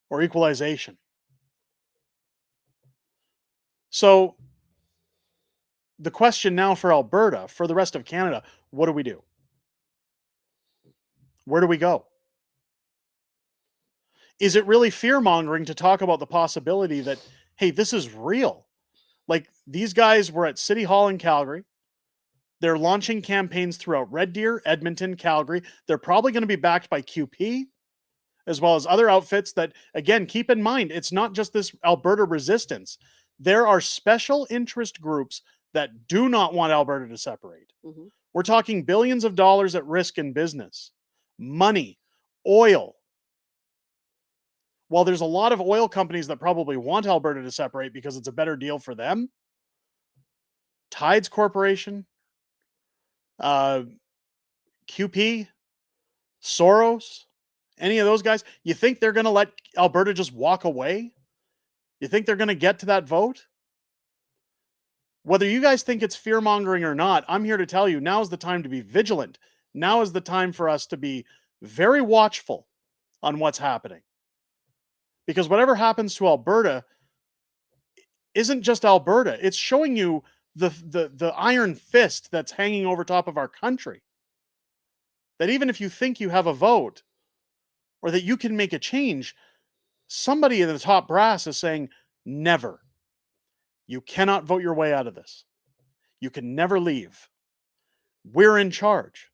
Or equalization. So the question now for Alberta, for the rest of Canada, what do we do? Where do we go? is it really fear-mongering to talk about the possibility that, hey, this is real? Like, these guys were at City Hall in Calgary. They're launching campaigns throughout Red Deer, Edmonton, Calgary. They're probably going to be backed by QP, as well as other outfits that, again, keep in mind, it's not just this Alberta resistance. There are special interest groups that do not want Alberta to separate. Mhm. We're talking billions of dollars at risk in business, money, oil. While there's a lot of oil companies that probably want Alberta to separate because it's a better deal for them, Tides Corporation, QP, Soros, any of those guys, you think they're going to let Alberta just walk away? You think they're going to get to that vote? Whether you guys think it's fear-mongering or not, I'm here to tell you, now is the time to be vigilant. Now is the time for us to be very watchful on what's happening. Because whatever happens to Alberta isn't just Alberta. It's showing you the iron fist that's hanging over top of our country. That even if you think you have a vote or that you can make a change, somebody in the top brass is saying, never. You cannot vote your way out of this. You can never leave. We're in charge.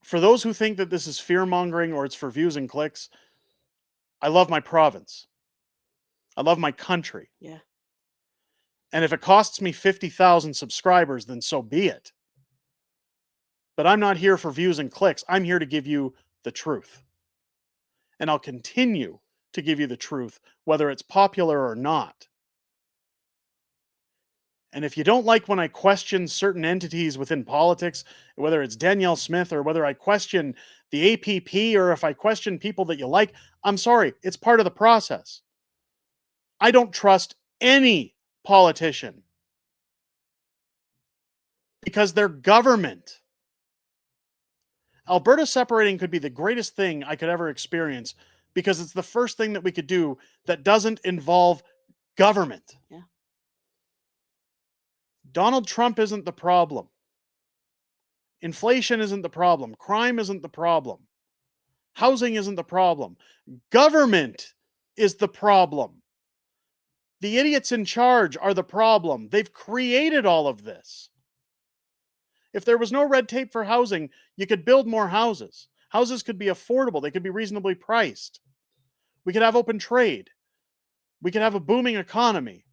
For those who think that this is fear-mongering or it's for views and clicks, I love my province. I love my country. Yeah. And if it costs me 50,000 subscribers, then so be it. But I'm not here for views and clicks. I'm here to give you the truth. And I'll continue to give you the truth, whether it's popular or not. And if you don't like when I question certain entities within politics, whether it's Danielle Smith or whether I question the APP or if I question people that you like, I'm sorry, it's part of the process. I don't trust any politician because they're government. Alberta separating could be the greatest thing I could ever experience because it's the first thing that we could do that doesn't involve government. Yeah. Donald Trump isn't the problem. Inflation isn't the problem. Crime isn't the problem. Housing isn't the problem. Government is the problem. The idiots in charge are the problem. They've created all of this. If there was no red tape for housing, you could build more houses. Houses could be affordable. They could be reasonably priced. We could have open trade. We could have a booming economy.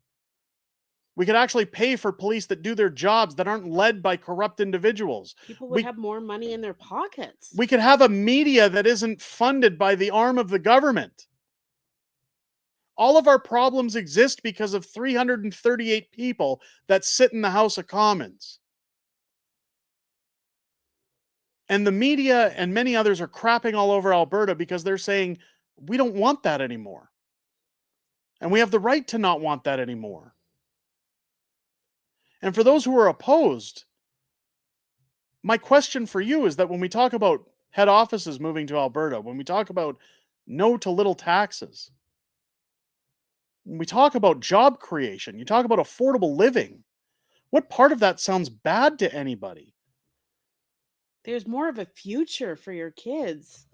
We could actually pay for police that do their jobs that aren't led by corrupt individuals. People would have more money in their pockets. We could have a media that isn't funded by the arm of the government. All of our problems exist because of 338 people that sit in the House of Commons. And the media and many others are crapping all over Alberta because they're saying, we don't want that anymore. And we have the right to not want that anymore. And for those who are opposed, my question for you is that when we talk about head offices moving to Alberta, when we talk about no to little taxes, when we talk about job creation, you talk about affordable living, what part of that sounds bad to anybody? There's more of a future for your kids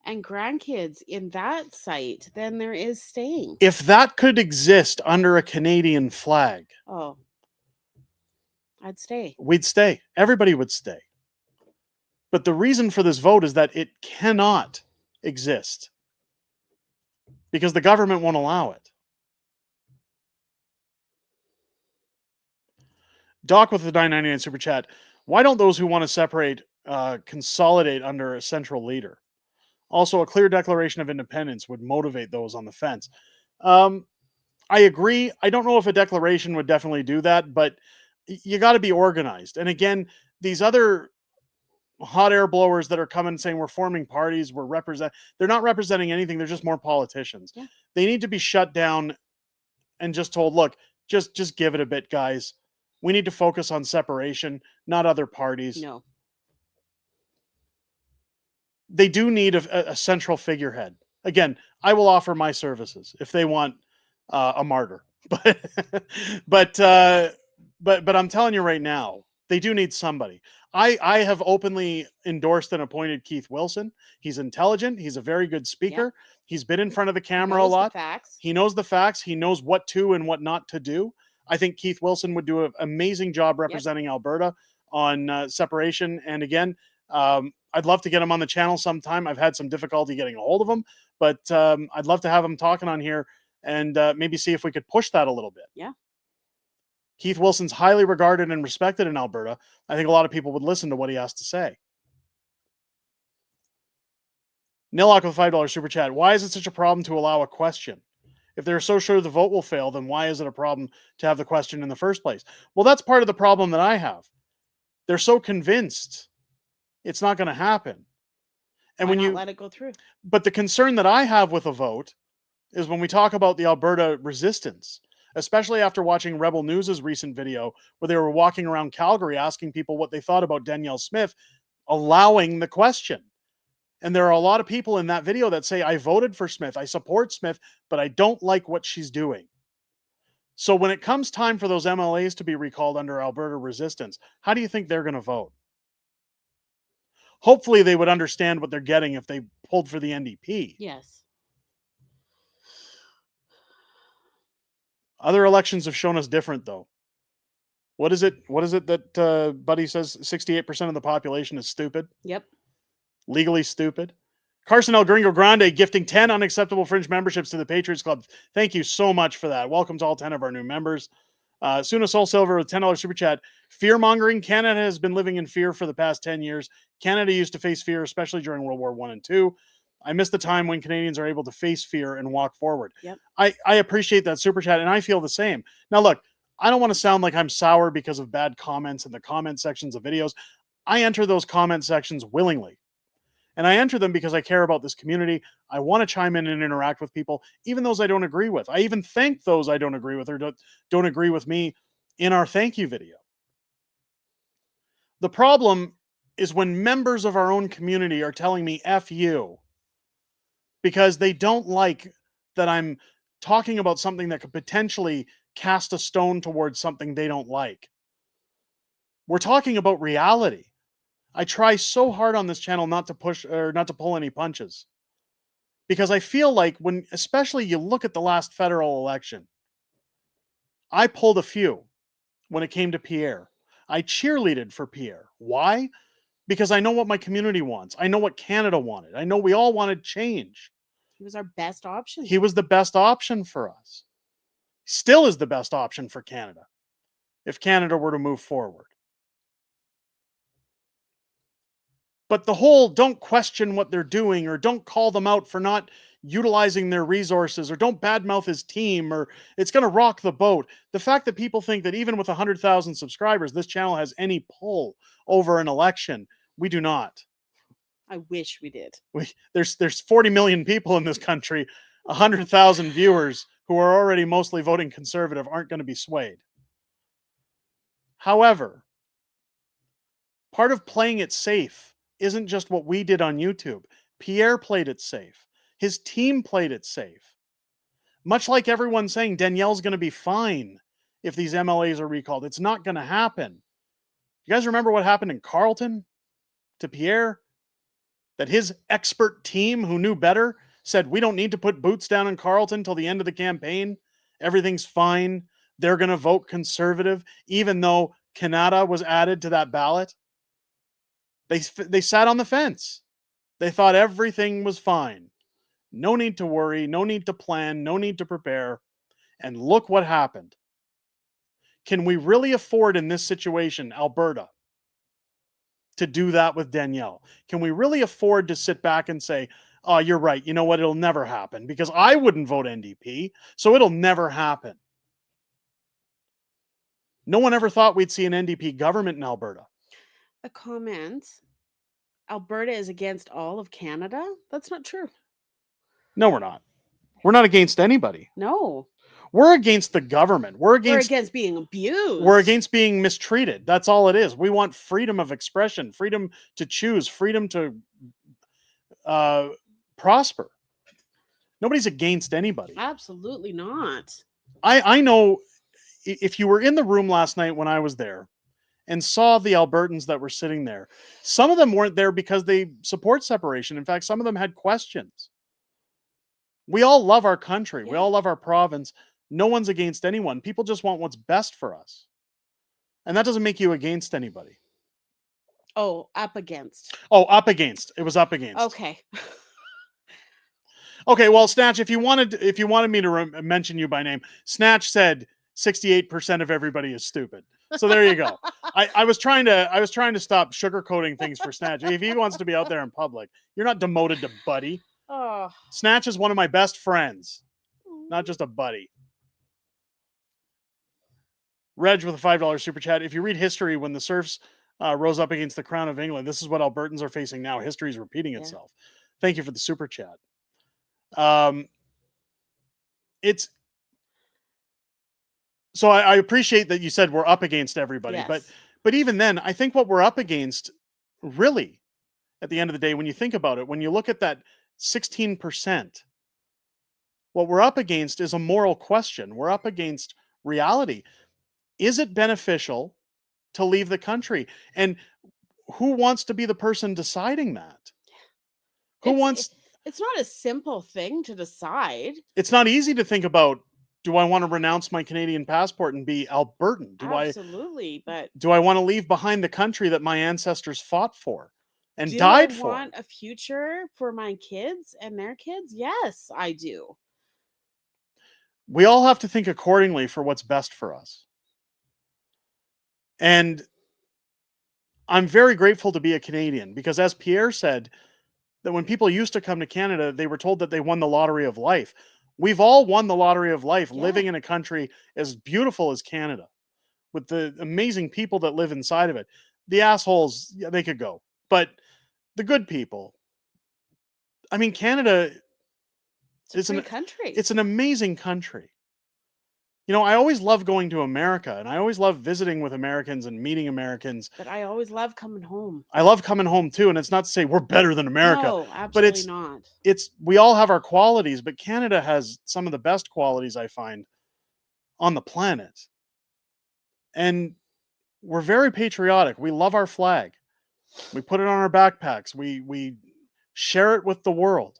and grandkids in that site than there is staying. If that could exist under a Canadian flag, oh, I'd stay. We'd stay. Everybody would stay. But the reason for this vote is that it cannot exist because the government won't allow it. Doc with the $9.99 super chat. Why don't those who want to separate consolidate under a central leader? Also, a clear declaration of independence would motivate those on the fence. I agree. I don't know if a declaration would definitely do that, but you got to be organized. And again, these other hot air blowers that are coming saying we're forming parties, they're not representing anything. They're just more politicians. Yeah. They need to be shut down and just told, look, just give it a bit, guys. We need to focus on separation, not other parties. No. They do need a central figurehead. Again, I will offer my services if they want a martyr. But I'm telling you right now, they do need somebody. I have openly endorsed and appointed Keith Wilson. He's intelligent. He's a very good speaker. Yep. He's been in front of the camera a Knows the lot. facts. He knows the facts. He knows what to and what not to do. I think Keith Wilson would do an amazing job representing Alberta on separation. And again, I'd love to get him on the channel sometime. I've had some difficulty getting a hold of him, but I'd love to have him talking on here and maybe see if we could push that a little bit. Yeah. Keith Wilson's highly regarded and respected in Alberta. I think a lot of people would listen to what he has to say. Nilok with $5 super chat. Why is it such a problem to allow a question? If they're so sure the vote will fail, then why is it a problem to have the question in the first place? Well, that's part of the problem that I have. They're so convinced it's not going to happen. And Why when not you let it go through? But the concern that I have with a vote is when we talk about the Alberta resistance, especially after watching Rebel News' recent video where they were walking around Calgary asking people what they thought about Danielle Smith allowing the question. And there are a lot of people in that video that say, I voted for Smith, I support Smith, but I don't like what she's doing. So when it comes time for those MLAs to be recalled under Alberta resistance, how do you think they're going to vote? Hopefully they would understand what they're getting if they pulled for the NDP. Yes. Other elections have shown us different, though. What is it that Buddy says 68% of the population is stupid? Yep. Legally stupid. Carson El Gringo Grande gifting 10 unacceptable Fringe memberships to the Patriots Club. Thank you so much for that. Welcome to all 10 of our new members. Suna Soul Silver with $10 super chat. Fear mongering. Canada has been living in fear for the past 10 years. Canada used to face fear, especially during World War I and II. I miss the time when Canadians are able to face fear and walk forward. Yep. I appreciate that super chat, and I feel the same. Now, look, I don't want to sound like I'm sour because of bad comments in the comment sections of videos. I enter those comment sections willingly. And I enter them because I care about this community. I want to chime in and interact with people, even those I don't agree with. I even thank those I don't agree with or don't agree with me in our thank you video. The problem is when members of our own community are telling me F you because they don't like that I'm talking about something that could potentially cast a stone towards something they don't like. We're talking about reality. I try so hard on this channel not to push or not to pull any punches because I feel like when, especially you look at the last federal election, I pulled a few when it came to Pierre. I cheerleaded for Pierre. Why? Because I know what my community wants. I know what Canada wanted. I know we all wanted change. He was our best option. He was the best option for us. Still is the best option for Canada if Canada were to move forward. But the whole don't question what they're doing or don't call them out for not utilizing their resources or don't badmouth his team or it's going to rock the boat. The fact that people think that even with 100,000 subscribers, this channel has any pull over an election, we do not. I wish we did. There's 40 million people in this country. 100,000 viewers who are already mostly voting conservative aren't going to be swayed. However, part of playing it safe isn't just what we did on YouTube. Pierre played it safe. His team played it safe. Much like everyone saying Danielle's going to be fine if these MLAs are recalled. It's not going to happen. You guys remember what happened in Carleton to Pierre? That his expert team who knew better said, we don't need to put boots down in Carleton till the end of the campaign. Everything's fine. They're going to vote conservative, even though Canada was added to that ballot. They sat on the fence. They thought everything was fine. No need to worry, no need to plan, no need to prepare. And look what happened. Can we really afford in this situation, Alberta, to do that with Danielle? Can we really afford to sit back and say, oh, you're right, you know what, it'll never happen because I wouldn't vote NDP, so it'll never happen. No one ever thought we'd see an NDP government in Alberta. A comment. Alberta is against all of Canada? That's not true. No, we're not. We're not against anybody. No. We're against the government. We're against being abused. We're against being mistreated. That's all it is. We want freedom of expression, freedom to choose, freedom to prosper. Nobody's against anybody. Absolutely not. I know if you were in the room last night when I was there, and saw the Albertans that were sitting there. Some of them weren't there because they support separation. In fact, some of them had questions. We all love our country. We all love our province. No one's against anyone. People just want what's best for us. And that doesn't make you against anybody. Oh, up against. Oh, up against. It was up against. Okay. Okay, well, Snatch, if you wanted me to mention you by name, Snatch said 68% of everybody is stupid. So there you go. I was trying to stop sugarcoating things for Snatch. If he wants to be out there in public, you're not demoted to buddy. Oh. Snatch is one of my best friends, not just a buddy. Reg with a $5 super chat. If you read history, when the serfs rose up against the crown of England, this is what Albertans are facing now. History is repeating itself. Thank you for the super chat. It's so I appreciate that you said we're up against everybody, but even then, I think what we're up against, really, at the end of the day, when you think about it, when you look at that 16%, what we're up against is a moral question. We're up against reality. Is it beneficial to leave the country? And who wants to be the person deciding that? It's not a simple thing to decide. It's not easy to think about, do I want to renounce my Canadian passport and be Albertan? Absolutely, but do I want to leave behind the country that my ancestors fought for and died for? Do I want a future for my kids and their kids? Yes, I do. We all have to think accordingly for what's best for us. And I'm very grateful to be a Canadian because, as Pierre said, that when people used to come to Canada, they were told that they won the lottery of life. We've all won the lottery of life living in a country as beautiful as Canada, with the amazing people that live inside of it. The assholes, yeah, they could go. But the good people, I mean, Canada is a great country. It's an amazing country. You know, I always love going to America, and I always love visiting with Americans and meeting Americans. But I always love coming home. I love coming home too, and it's not to say we're better than America. No, absolutely not. We all have our qualities, but Canada has some of the best qualities I find on the planet. And we're very patriotic. We love our flag. We put it on our backpacks. We share it with the world.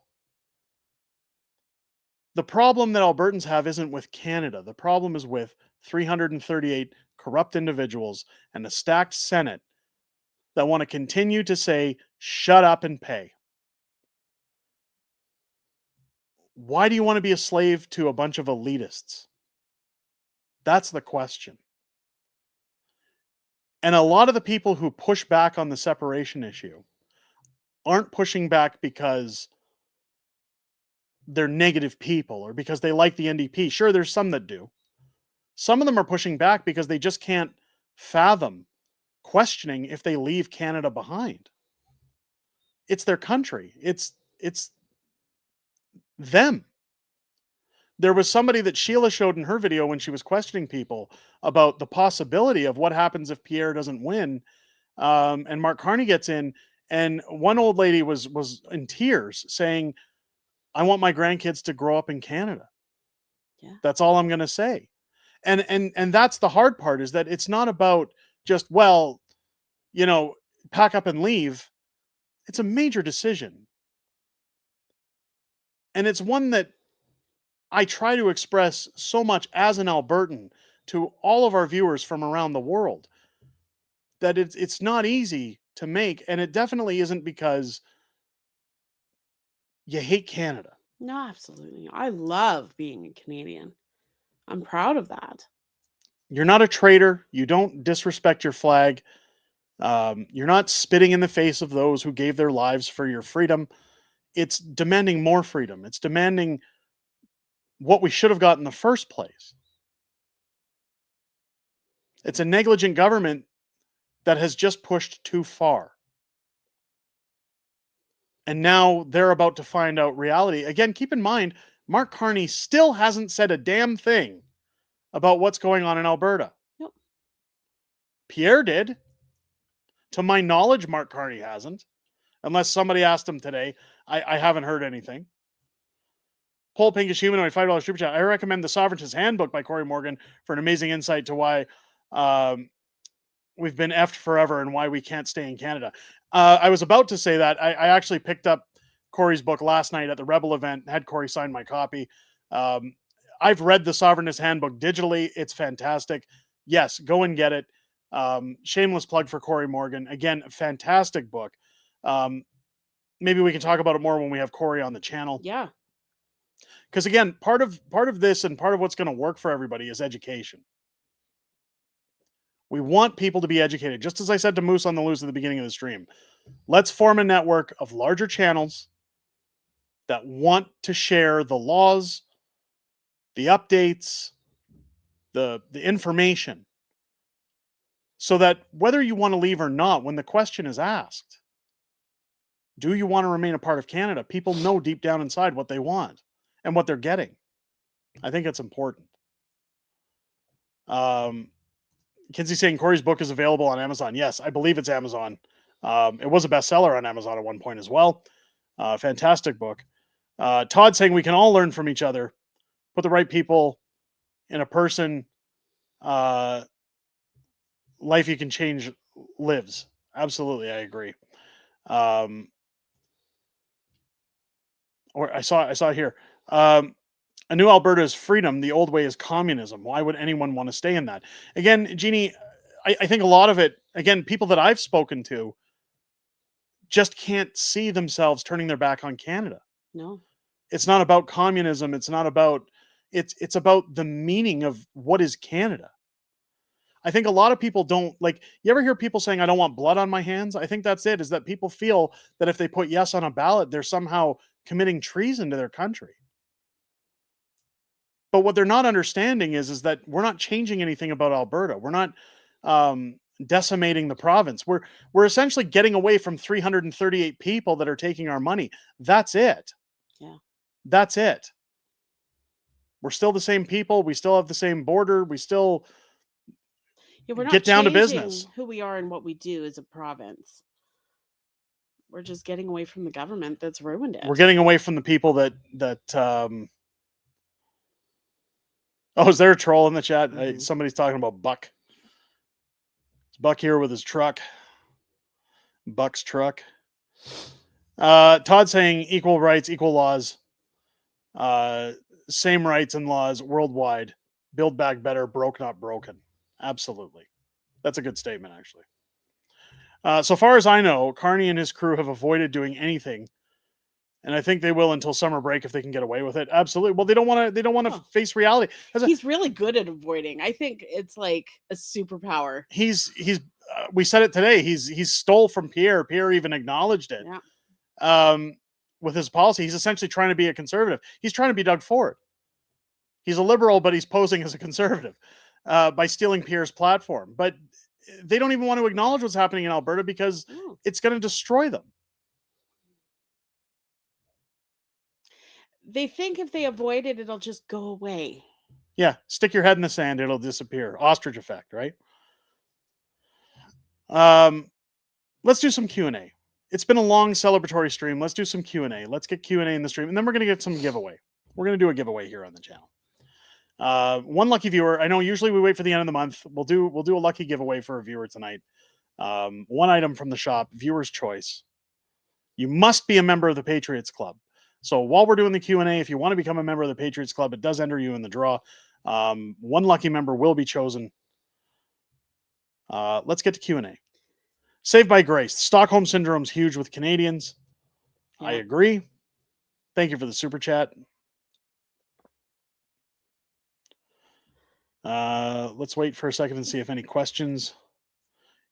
The problem that Albertans have isn't with Canada. The problem is with 338 corrupt individuals and a stacked Senate that want to continue to say, shut up and pay. Why do you want to be a slave to a bunch of elitists? That's the question. And a lot of the people who push back on the separation issue aren't pushing back because they're negative people or because they like the NDP. Sure, there's some that do. Some of them are pushing back because they just can't fathom questioning if they leave Canada behind. It's their country. It's them. There was somebody that Sheila showed in her video when she was questioning people about the possibility of what happens if Pierre doesn't win, and Mark Carney gets in, and one old lady was in tears saying, I want my grandkids to grow up in Canada. Yeah. That's all I'm going to say. And that's the hard part, is that it's not about just, well, you know, pack up and leave. It's a major decision. And it's one that I try to express so much as an Albertan to all of our viewers from around the world, that it's not easy to make, and it definitely isn't because you hate Canada. No, absolutely. I love being a Canadian. I'm proud of that. You're not a traitor. You don't disrespect your flag. You're not spitting in the face of those who gave their lives for your freedom. It's demanding more freedom. It's demanding what we should have got in the first place. It's a negligent government that has just pushed too far. And now they're about to find out reality. Again, keep in mind, Mark Carney still hasn't said a damn thing about what's going on in Alberta. Nope. Pierre did. To my knowledge, Mark Carney hasn't. Unless somebody asked him today. I haven't heard anything. Paul Pinkish Humanoid, $5 super chat. I recommend The Sovereignist Handbook by Corey Morgan for an amazing insight to why we've been effed forever and why we can't stay in Canada. I was about to say that. I actually picked up Corey's book last night at the Rebel event, had Corey sign my copy. I've read the Sovereignist Handbook digitally. It's fantastic. Yes, go and get it. Shameless plug for Corey Morgan. Again, fantastic book. Maybe we can talk about it more when we have Corey on the channel. Yeah. Because again, part of this and part of what's going to work for everybody is education. We want people to be educated. Just as I said to Moose on the Loose at the beginning of the stream, let's form a network of larger channels that want to share the laws, the updates, the information, so that whether you want to leave or not, when the question is asked, do you want to remain a part of Canada? People know deep down inside what they want and what they're getting. I think it's important. Kinsey saying Corey's book is available on Amazon. Yes, I believe it's Amazon. It was a bestseller on Amazon at one point as well. Fantastic book. Todd saying we can all learn from each other. Put the right people in a person. Life you can change lives. Absolutely, I agree. Or I saw here. A new Alberta is freedom. The old way is communism. Why would anyone want to stay in that? Again, Jeannie, I think a lot of it, again, people that I've spoken to just can't see themselves turning their back on Canada. No. It's not about communism. It's not about, it's about the meaning of what is Canada. I think a lot of people don't, like, you ever hear people saying, I don't want blood on my hands? I think that's it, is that people feel that if they put yes on a ballot, they're somehow committing treason to their country. But what they're not understanding is that we're not changing anything about Alberta. We're not decimating the province. We're essentially getting away from 338 people that are taking our money. That's it. Yeah. That's it. We're still the same people. We still have the same border. We still we're not get down to changing business. Who we are and what we do as a province. We're just getting away from the government that's ruined it. We're getting away from the people that oh, is there a troll in the chat? Somebody's talking about Buck. It's Buck here with his truck. Buck's truck. Todd saying equal rights, equal laws. Same rights and laws worldwide. Build back better, broke not broken. Absolutely. That's a good statement, actually. So far as I know, Carney and his crew have avoided doing anything. And I think they will until summer break if they can get away with it. Absolutely. Well, they don't want to face reality. He's really good at avoiding. I think it's like a superpower. We said it today. He's stole from Pierre. Pierre even acknowledged it. Yeah. With his policy, he's essentially trying to be a conservative. He's trying to be Doug Ford. He's a liberal, but he's posing as a conservative by stealing Pierre's platform. But they don't even want to acknowledge what's happening in Alberta because it's going to destroy them. They think if they avoid it, it'll just go away. Yeah, stick your head in the sand, it'll disappear. Ostrich effect, right? Let's do some Q&A. It's been a long celebratory stream. Let's do some Q&A. Let's get Q&A in the stream, and then we're going to get some giveaway. We're going to do a giveaway here on the channel. One lucky viewer. I know usually we wait for the end of the month. We'll do a lucky giveaway for a viewer tonight. One item from the shop, viewer's choice. You must be a member of the Patriots Club. So while we're doing the Q&A, if you want to become a member of the Patriots Club, it does enter you in the draw. One lucky member will be chosen. Let's get to Q&A. Saved by Grace. Stockholm Syndrome's huge with Canadians. Yeah. I agree. Thank you for the super chat. Let's wait for a second and see if any questions.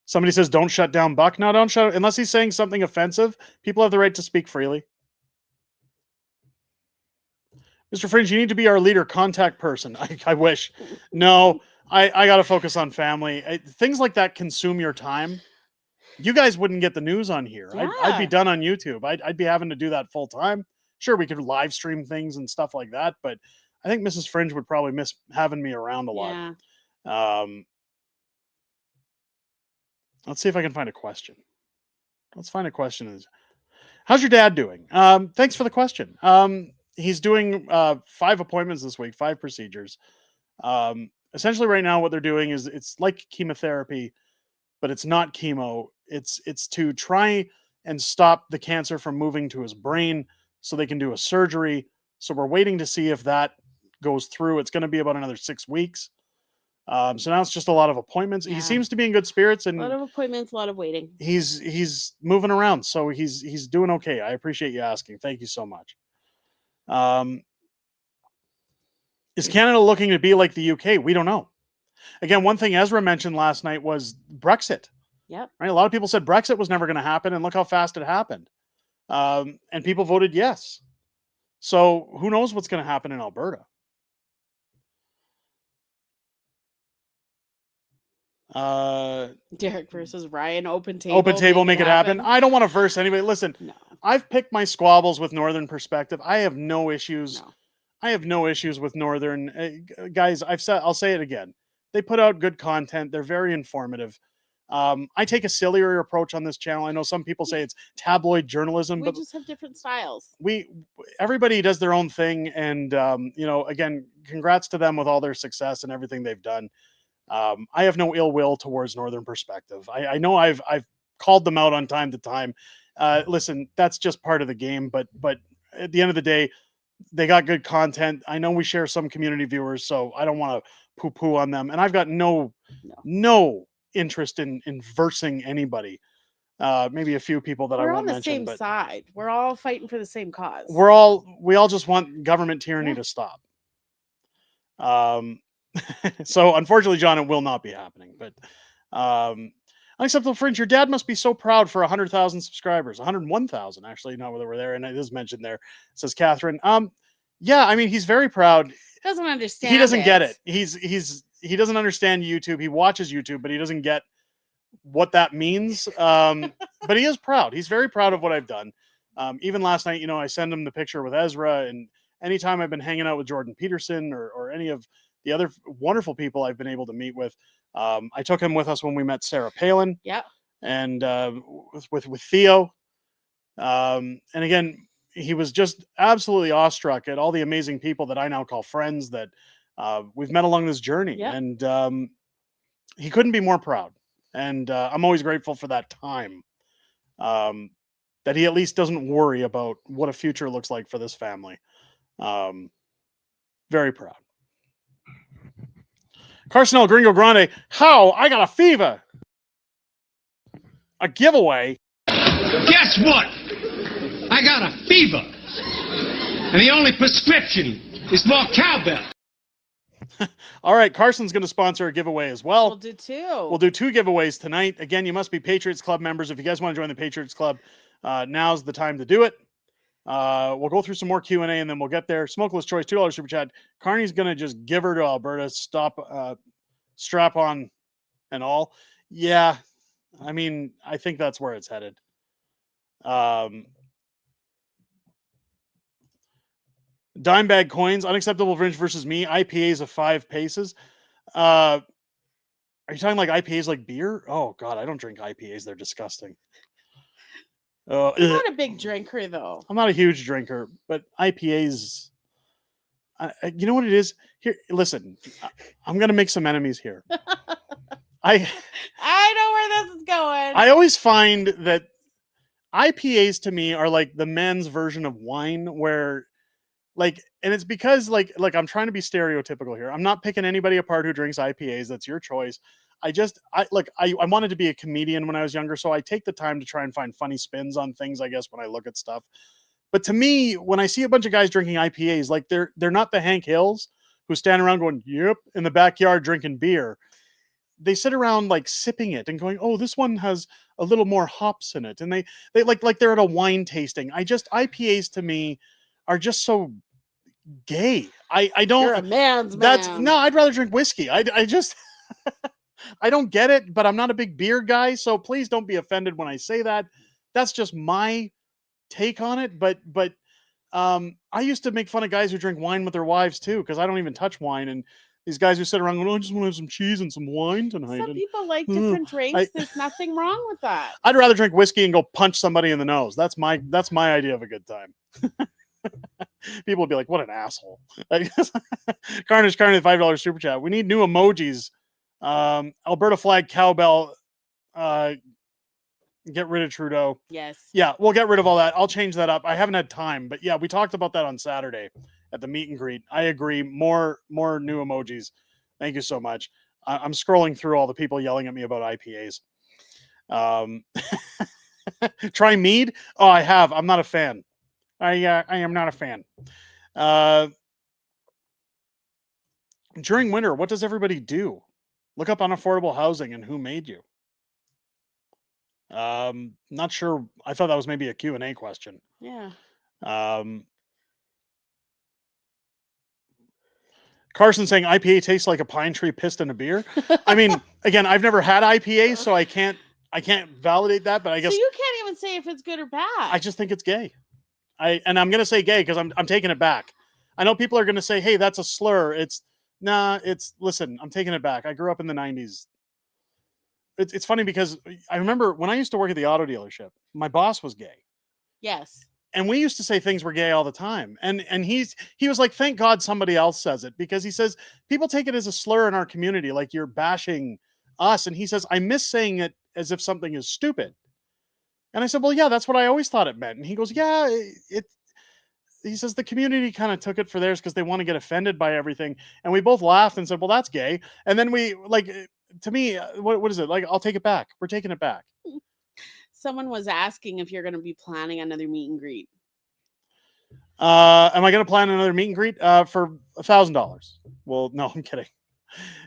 Somebody says, don't shut down Buck. No, don't shut. Unless he's saying something offensive, people have the right to speak freely. Mr. Fringe, you need to be our leader contact person. I wish. No, I got to focus on family. Things like that consume your time. You guys wouldn't get the news on here. Yeah. I'd be done on YouTube. I'd be having to do that full time. Sure, we could live stream things and stuff like that, but I think Mrs. Fringe would probably miss having me around a lot. Yeah. Let's see if I can find a question. Let's find a question. How's your dad doing? Thanks for the question. He's doing 5 appointments this week, 5 procedures. Essentially right now what they're doing is it's like chemotherapy, but it's not chemo. It's to try and stop the cancer from moving to his brain so they can do a surgery. So we're waiting to see if that goes through. It's going to be about another 6 weeks. So now it's just a lot of appointments. He seems to be in good spirits, and a lot of appointments, a lot of waiting. He's moving around, so he's doing okay. I appreciate you asking. Thank you so much. Is Canada looking to be like the UK? We don't know. Again, one thing Ezra mentioned last night was Brexit. Yep. Right. A lot of people said Brexit was never going to happen, and look how fast it happened. And people voted yes. So who knows what's going to happen in Alberta? Derek versus Ryan, open table. Open table, make it happen. I don't want to verse anybody. Listen, I've picked my squabbles with Northern perspective. I have no issues. I have no issues with Northern guys. I'll say it again. They put out good content. They're very informative. I take a sillier approach on this channel. I know some people say it's tabloid journalism, but we just have different styles. Everybody does their own thing, and again, congrats to them with all their success and everything they've done. I have no ill will towards Northern perspective. I know I've called them out on time to time. Listen, that's just part of the game, but at the end of the day, they got good content. I know we share some community viewers, so I don't want to poo-poo on them. And I've got no interest in versing anybody. Maybe a few people that I won't mention. We're on the same side. We're all fighting for the same cause. We all just want government tyranny to stop. So unfortunately, John, it will not be happening. But Unacceptable Fringe, your dad must be so proud for 100,000 subscribers. 101,000 actually. Now that we're there, and it is mentioned there. Says Catherine. Yeah, I mean, he's very proud. Doesn't understand. He doesn't get it. He doesn't understand YouTube. He watches YouTube, but he doesn't get what that means. But he is proud. He's very proud of what I've done. Even last night, I send him the picture with Ezra, and anytime I've been hanging out with Jordan Peterson or any of the other wonderful people I've been able to meet with. I took him with us when we met Sarah Palin. Yeah. And with Theo. And again, he was just absolutely awestruck at all the amazing people that I now call friends that we've met along this journey. Yeah. And he couldn't be more proud. And I'm always grateful for that time. That he at least doesn't worry about what a future looks like for this family. Very proud. Carson El Gringo Grande, how? I got a fever. A giveaway. Guess what? I got a fever. And the only prescription is more cowbell. All right, Carson's going to sponsor a giveaway as well. We'll do two. We'll do 2 giveaways tonight. Again, you must be Patriots Club members. If you guys want to join the Patriots Club, now's the time to do it. We'll go through some more Q&A and then we'll get there. Smokeless Choice, $2 super chat. Carney's going to just give her to Alberta. Strap on and all. Yeah. I mean, I think that's where it's headed. Dime bag coins, Unacceptable Fringe versus me. IPAs of 5 paces. Are you talking like IPAs like beer? Oh God, I don't drink IPAs. They're disgusting. I'm not a big drinker though. I'm not a huge drinker, but IPAs. You know what it is? Here, listen. I'm gonna make some enemies here. I know where this is going. I always find that IPAs to me are like the men's version of wine, where and it's because like I'm trying to be stereotypical here. I'm not picking anybody apart who drinks IPAs. That's your choice. I wanted to be a comedian when I was younger, so I take the time to try and find funny spins on things, I guess, when I look at stuff. But to me, when I see a bunch of guys drinking IPAs, like they're not the Hank Hills who stand around going, "Yep," in the backyard drinking beer. They sit around like sipping it and going, "Oh, this one has a little more hops in it." And they like they're at a wine tasting. IPAs to me are just so gay. I don't. You're a man's man. No, I'd rather drink whiskey. I just I don't get it, but I'm not a big beer guy, so please don't be offended when I say that. That's just my take on it. But I used to make fun of guys who drink wine with their wives too, because I don't even touch wine. And these guys who sit around going, "Oh, I just want to have some cheese and some wine tonight." Some people like different drinks. There's nothing wrong with that. I'd rather drink whiskey and go punch somebody in the nose. That's my idea of a good time. People would be like, "What an asshole!" Carnage, $5 super chat. We need new emojis. Alberta flag cowbell. Get rid of Trudeau. Yes. Yeah, we'll get rid of all that. I'll change that up. I haven't had time, but yeah, we talked about that on Saturday at the meet and greet. I agree. More new emojis. Thank you so much. I'm scrolling through all the people yelling at me about IPAs. Try mead. Oh, I have. I'm not a fan. I am not a fan. During winter, what does everybody do? Look up unaffordable housing and who made you. Not sure. I thought that was maybe a Q&A question. Yeah. Carson saying IPA tastes like a pine tree pissed in a beer. I mean, again, I've never had IPA, so I can't validate that, but I guess so you can't even say if it's good or bad. I just think it's gay. I'm going to say gay because I'm taking it back. I know people are going to say, "Hey, that's a slur." Listen, I'm taking it back. I grew up in the 90s. It's funny because I remember when I used to work at the auto dealership, my boss was gay. Yes. And we used to say things were gay all the time. And he was like, thank God somebody else says it, because he says people take it as a slur in our community, like you're bashing us. And he says, I miss saying it as if something is stupid. And I said, well, yeah, that's what I always thought it meant. And he goes, yeah, he says the community kind of took it for theirs because they want to get offended by everything. And we both laughed and said, well, that's gay. And then we to me, what is it? Like, I'll take it back. We're taking it back. Someone was asking if you're going to be planning another meet and greet. Am I going to plan another meet and greet for $1,000? Well, no, I'm kidding.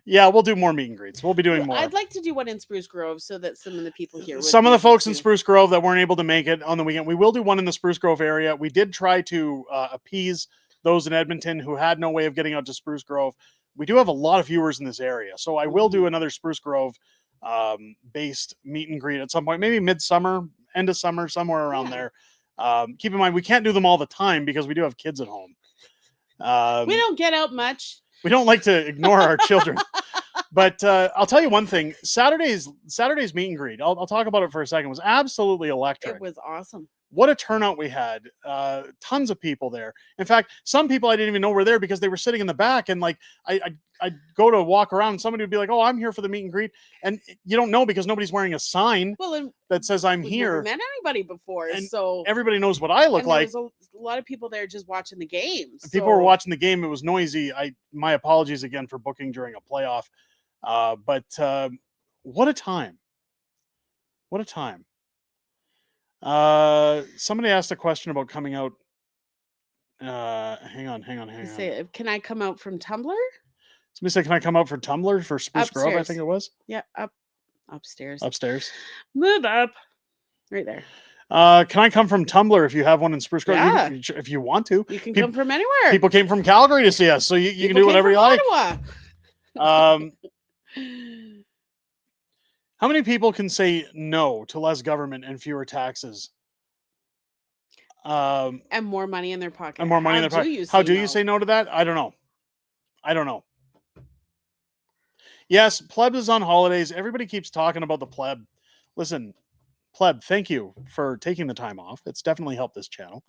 Yeah, we'll do more meet and greets. We'll be doing more. I'd like to do one in Spruce Grove so that some of the people here. Some of the folks in Spruce Grove that weren't able to make it on the weekend, we will do one in the Spruce Grove area. We did try to appease those in Edmonton who had no way of getting out to Spruce Grove. We do have a lot of viewers in this area, so I will do another Spruce Grove based meet and greet at some point, maybe midsummer, end of summer, somewhere around there. Keep in mind, we can't do them all the time because we do have kids at home. We don't get out much. We don't like to ignore our children. But I'll tell you one thing, Saturday's meet and greet, I'll talk about it for a second, was absolutely electric. It was awesome. What a turnout we had. Tons of people there. In fact, some people I didn't even know were there because they were sitting in the back, and like I'd go to walk around and somebody would be like, oh, I'm here for the meet and greet. And you don't know because nobody's wearing a sign that says I'm here. Never met anybody before, and so everybody knows what I look like. There's a lot of people there just watching the game. People were watching the game. It was noisy. My apologies again for booking during a playoff. But what a time. What a time. Somebody asked a question about coming out. Hang on. Say, can I come out from Tumblr? Somebody said, can I come out for Tumblr for Spruce Grove? I think it was. Yeah, upstairs. Upstairs. Move up. Right there. Can I come from Tumblr if you have one in Spruce Grove? Yeah. If you want to. You can come from anywhere. People came from Calgary to see us, so you can do whatever you like. Ottawa. How many people can say no to less government and fewer taxes? And more money in their pocket. And more money in their pocket. How do you say no to that? I don't know. Yes, pleb is on holidays. Everybody keeps talking about the pleb. Listen, pleb, thank you for taking the time off. It's definitely helped this channel.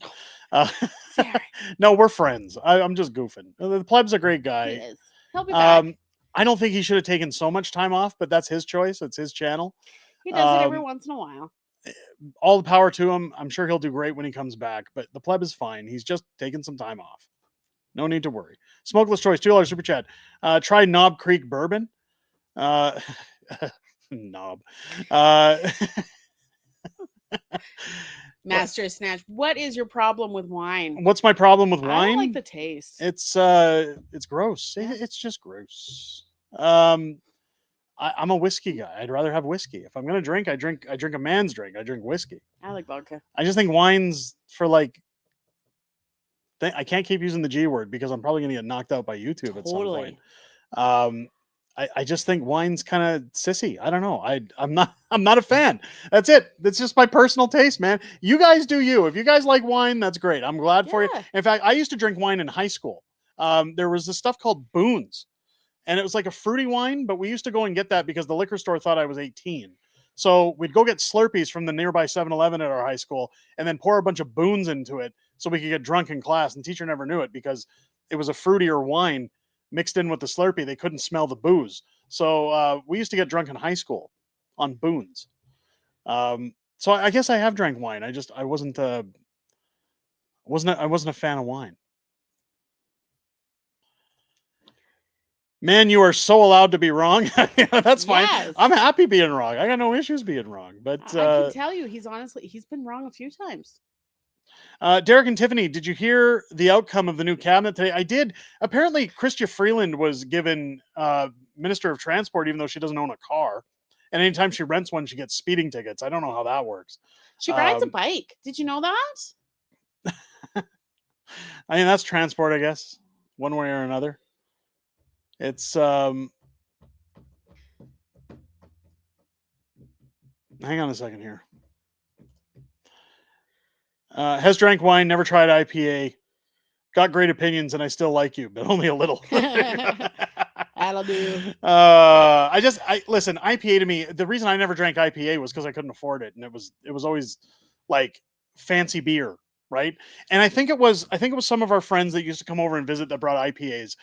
No, we're friends. I'm just goofing. The pleb's a great guy. He is. He'll be back. I don't think he should have taken so much time off, but that's his choice. It's his channel. He does it every once in a while. All the power to him. I'm sure he'll do great when he comes back, but the pleb is fine. He's just taking some time off. No need to worry. Smokeless Choice, $2 super chat. Try Knob Creek Bourbon. Knob. Master Snatch, what is your problem with wine? What's my problem with wine? I don't like the taste. It's gross. It's just gross. I'm a whiskey guy. I'd rather have whiskey. If I'm gonna drink, I drink a man's drink. I drink whiskey. I like vodka. I just think wine's for like. I can't keep using the G word because I'm probably gonna get knocked out by YouTube at some point. I just think wine's kind of sissy. I don't know. I'm not a fan. That's it. That's just my personal taste, man. You guys do you. If you guys like wine, that's great. I'm glad for you. In fact, I used to drink wine in high school. There was this stuff called Boone's, and it was like a fruity wine, but we used to go and get that because the liquor store thought I was 18. So we'd go get Slurpees from the nearby 7-Eleven at our high school and then pour a bunch of Boone's into it so we could get drunk in class. And the teacher never knew it because it was a fruitier wine mixed in with the Slurpee. They couldn't smell the booze. So we used to get drunk in high school. on boons. So I guess I have drank wine. I wasn't a fan of wine. Man, you are so allowed to be wrong. That's fine. Yes. I'm happy being wrong. I got no issues being wrong. But I can tell you, he's been wrong a few times. Derek and Tiffany, did you hear the outcome of the new cabinet today? I did. Apparently, Crystia Freeland was given Minister of Transport, even though she doesn't own a car. And anytime she rents one, she gets speeding tickets. I don't know how that works. She rides a bike. Did you know that? I mean, that's transport, I guess, one way or another. It's hang on a second here. Has drank wine, never tried IPA, got great opinions, and I still like you, but only a little. That'll do. Listen, IPA to me, the reason I never drank IPA was because I couldn't afford it, and it was always like fancy beer, right? And I think it was some of our friends that used to come over and visit that brought IPAs.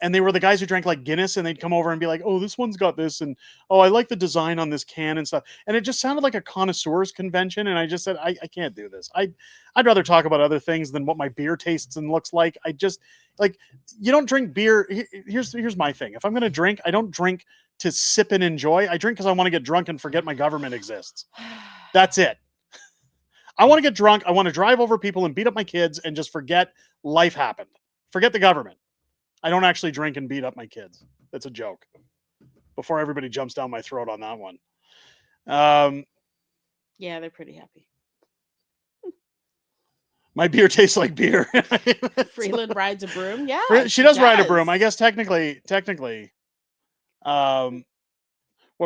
And they were the guys who drank like Guinness, and they'd come over and be like, oh, this one's got this, and oh, I like the design on this can and stuff. And it just sounded like a connoisseurs convention. And I just said, I can't do this. I'd rather talk about other things than what my beer tastes and looks like. I just like, you don't drink beer. Here's my thing. If I'm going to drink, I don't drink to sip and enjoy. I drink because I want to get drunk and forget my government exists. That's it. I want to get drunk. I want to drive over people and beat up my kids and just forget life happened. Forget the government. I don't actually drink and beat up my kids. That's a joke. Before everybody jumps down my throat on that one. Yeah, they're pretty happy. My beer tastes like beer. Freeland rides a broom. Yeah, she does ride a broom. I guess technically, what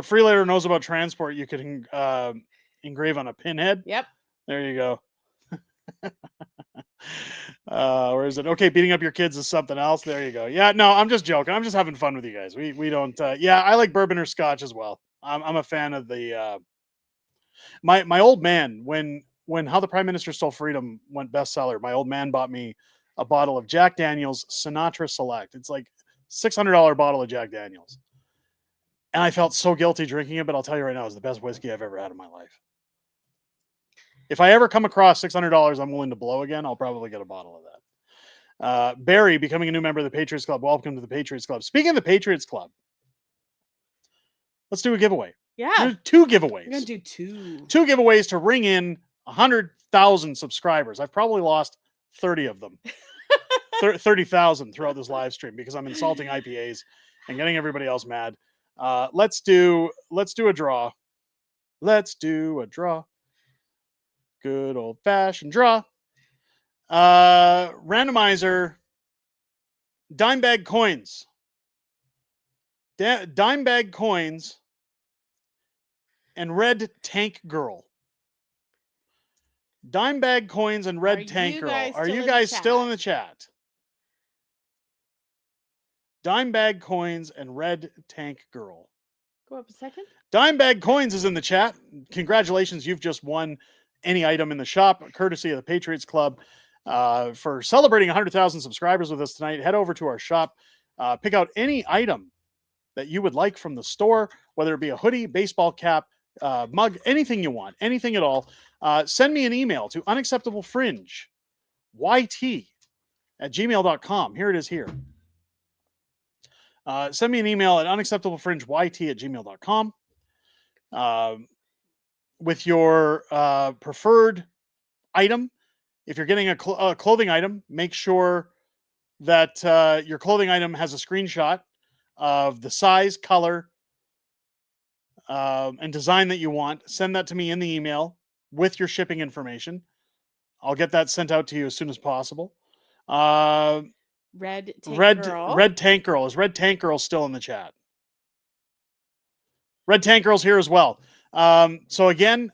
Freelander knows about transport, you could engrave on a pinhead. Yep. There you go. Where is it? Okay, beating up your kids is something else. There you go. Yeah, no, I'm just joking. I'm just having fun with you guys. We don't. Yeah, I like bourbon or scotch as well. I'm a fan of the. My old man, when How the Prime Minister Stole Freedom went bestseller, my old man bought me a bottle of Jack Daniel's Sinatra Select. It's like $600 bottle of Jack Daniel's, and I felt so guilty drinking it. But I'll tell you right now, it's the best whiskey I've ever had in my life. If I ever come across $600 I'm willing to blow again, I'll probably get a bottle of that. Barry, becoming a new member of the Patriots Club. Welcome to the Patriots Club. Speaking of the Patriots Club, let's do a giveaway. Yeah. There's 2 giveaways. We're going to do 2. 2 giveaways to ring in 100,000 subscribers. I've probably lost 30 of them. 30,000 throughout this live stream because I'm insulting IPAs and getting everybody else mad. Let's do a draw. Let's do a draw. Good old fashioned draw. Randomizer. Dime bag coins. Dime bag coins. And red tank girl. Dime bag coins and red tank girl. Are you guys still in the chat? Dime bag coins and red tank girl. Go up a second. Dime bag coins is in the chat. Congratulations, you've just won any item in the shop, courtesy of the Patriots Club. For celebrating 100,000 subscribers with us tonight, head over to our shop. Pick out any item that you would like from the store, whether it be a hoodie, baseball cap, mug, anything you want, anything at all. Send me an email to unacceptablefringeyt@gmail.com. Here it is here. Send me an email at unacceptablefringeyt@gmail.com. With your preferred item. If you're getting a clothing item, make sure that your clothing item has a screenshot of the size, color, and design that you want. Send that to me in the email with your shipping information. I'll get that sent out to you as soon as possible. Red Tank Girl. Is Red Tank Girl still in the chat? Red Tank Girl's here as well. So again,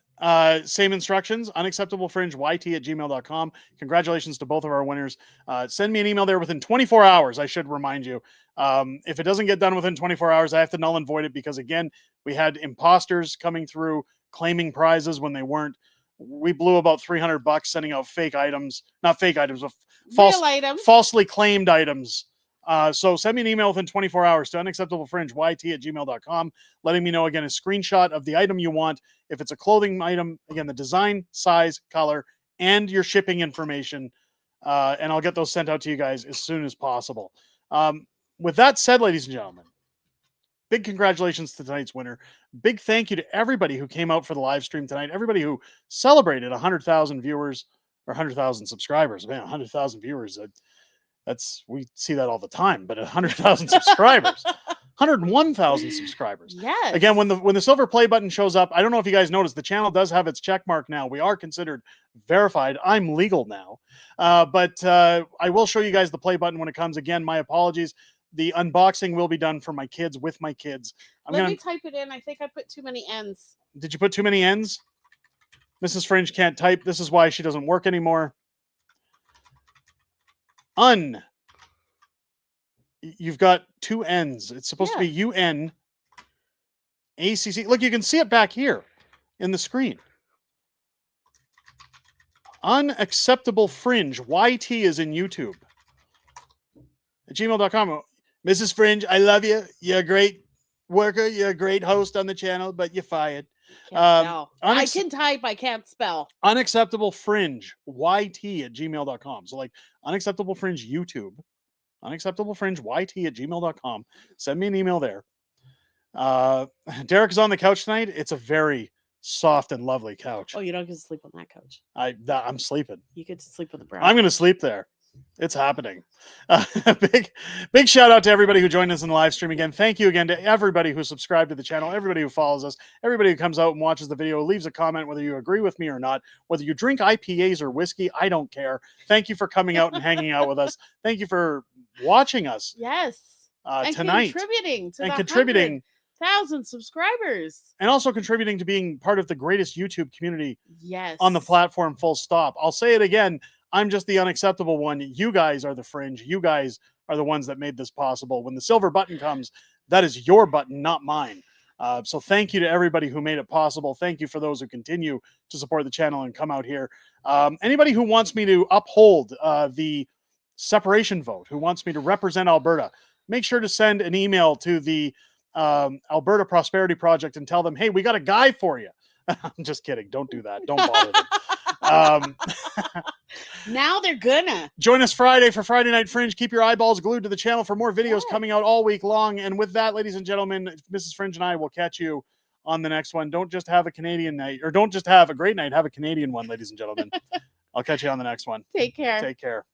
same instructions, unacceptablefringeyt@gmail.com. Congratulations to both of our winners. Send me an email there within 24 hours. I should remind you. If it doesn't get done within 24 hours, I have to null and void it because again, we had imposters coming through claiming prizes when they weren't. We blew about $300 sending out fake items, not fake items, but falsely claimed items So send me an email within 24 hours to unacceptablefringeyt@gmail.com, letting me know, again, a screenshot of the item you want. If it's a clothing item, again, the design, size, color, and your shipping information. And I'll get those sent out to you guys as soon as possible. With that said, ladies and gentlemen, big congratulations to tonight's winner. Big thank you to everybody who came out for the live stream tonight. Everybody who celebrated 100,000 viewers or 100,000 subscribers. Man, 100,000 viewers. We see that all the time, but 100,000 subscribers, 101,000 subscribers. Yes. Again, when the silver play button shows up, I don't know if you guys noticed, the channel does have its check mark now. We are considered verified. I'm legal now, but I will show you guys the play button when it comes. Again, my apologies. The unboxing will be done for my kids with my kids. Let me type it in. I think I put too many N's. Did you put too many N's? Mrs. Fringe can't type. This is why she doesn't work anymore. You've got two N's. It's supposed to be UNACC. Look, you can see it back here in the screen. Unacceptable Fringe. YT is in YouTube. At gmail.com. Mrs. Fringe, I love you. You're a great worker. You're a great host on the channel, but you're fired. I can type, I can't spell. Unacceptable Fringe YT@gmail.com. So like Unacceptable Fringe YouTube, Unacceptable Fringe YT@gmail.com. Send me an email there. Derek is on the couch tonight. It's a very soft and lovely couch. Oh, you don't get to sleep on that couch. I'm sleeping. You get to sleep on the brown. I'm going to sleep there. It's happening. Big shout out to everybody who joined us in the live stream again. Thank you again to everybody who subscribed to the channel, everybody who follows us, everybody who comes out and watches the video, leaves a comment, whether you agree with me or not, whether you drink IPAs or whiskey, I don't care. Thank you for coming out and hanging out with us. Thank you for watching us. Yes. And tonight. Contributing to and the contributing 100,000 subscribers. And also contributing to being part of the greatest YouTube community Yes. on the platform, full stop. I'll say it again. I'm just the unacceptable one. You guys are the Fringe. You guys are the ones that made this possible. When the silver button comes, that is your button, not mine. So thank you to everybody who made it possible. Thank you for those who continue to support the channel and come out here. Anybody who wants me to uphold the separation vote, who wants me to represent Alberta, make sure to send an email to the Alberta Prosperity Project and tell them, hey, we got a guy for you. I'm just kidding. Don't do that. Don't bother them. Now they're gonna join us Friday for Friday Night Fringe. Keep your eyeballs glued to the channel for more videos coming out all week long. And with that, ladies and gentlemen, Mrs. Fringe and I will catch you on the next one. Don't just have a Canadian night, or don't just have a great night, have a Canadian one, ladies and gentlemen. I'll catch you on the next one. Take care. Take care.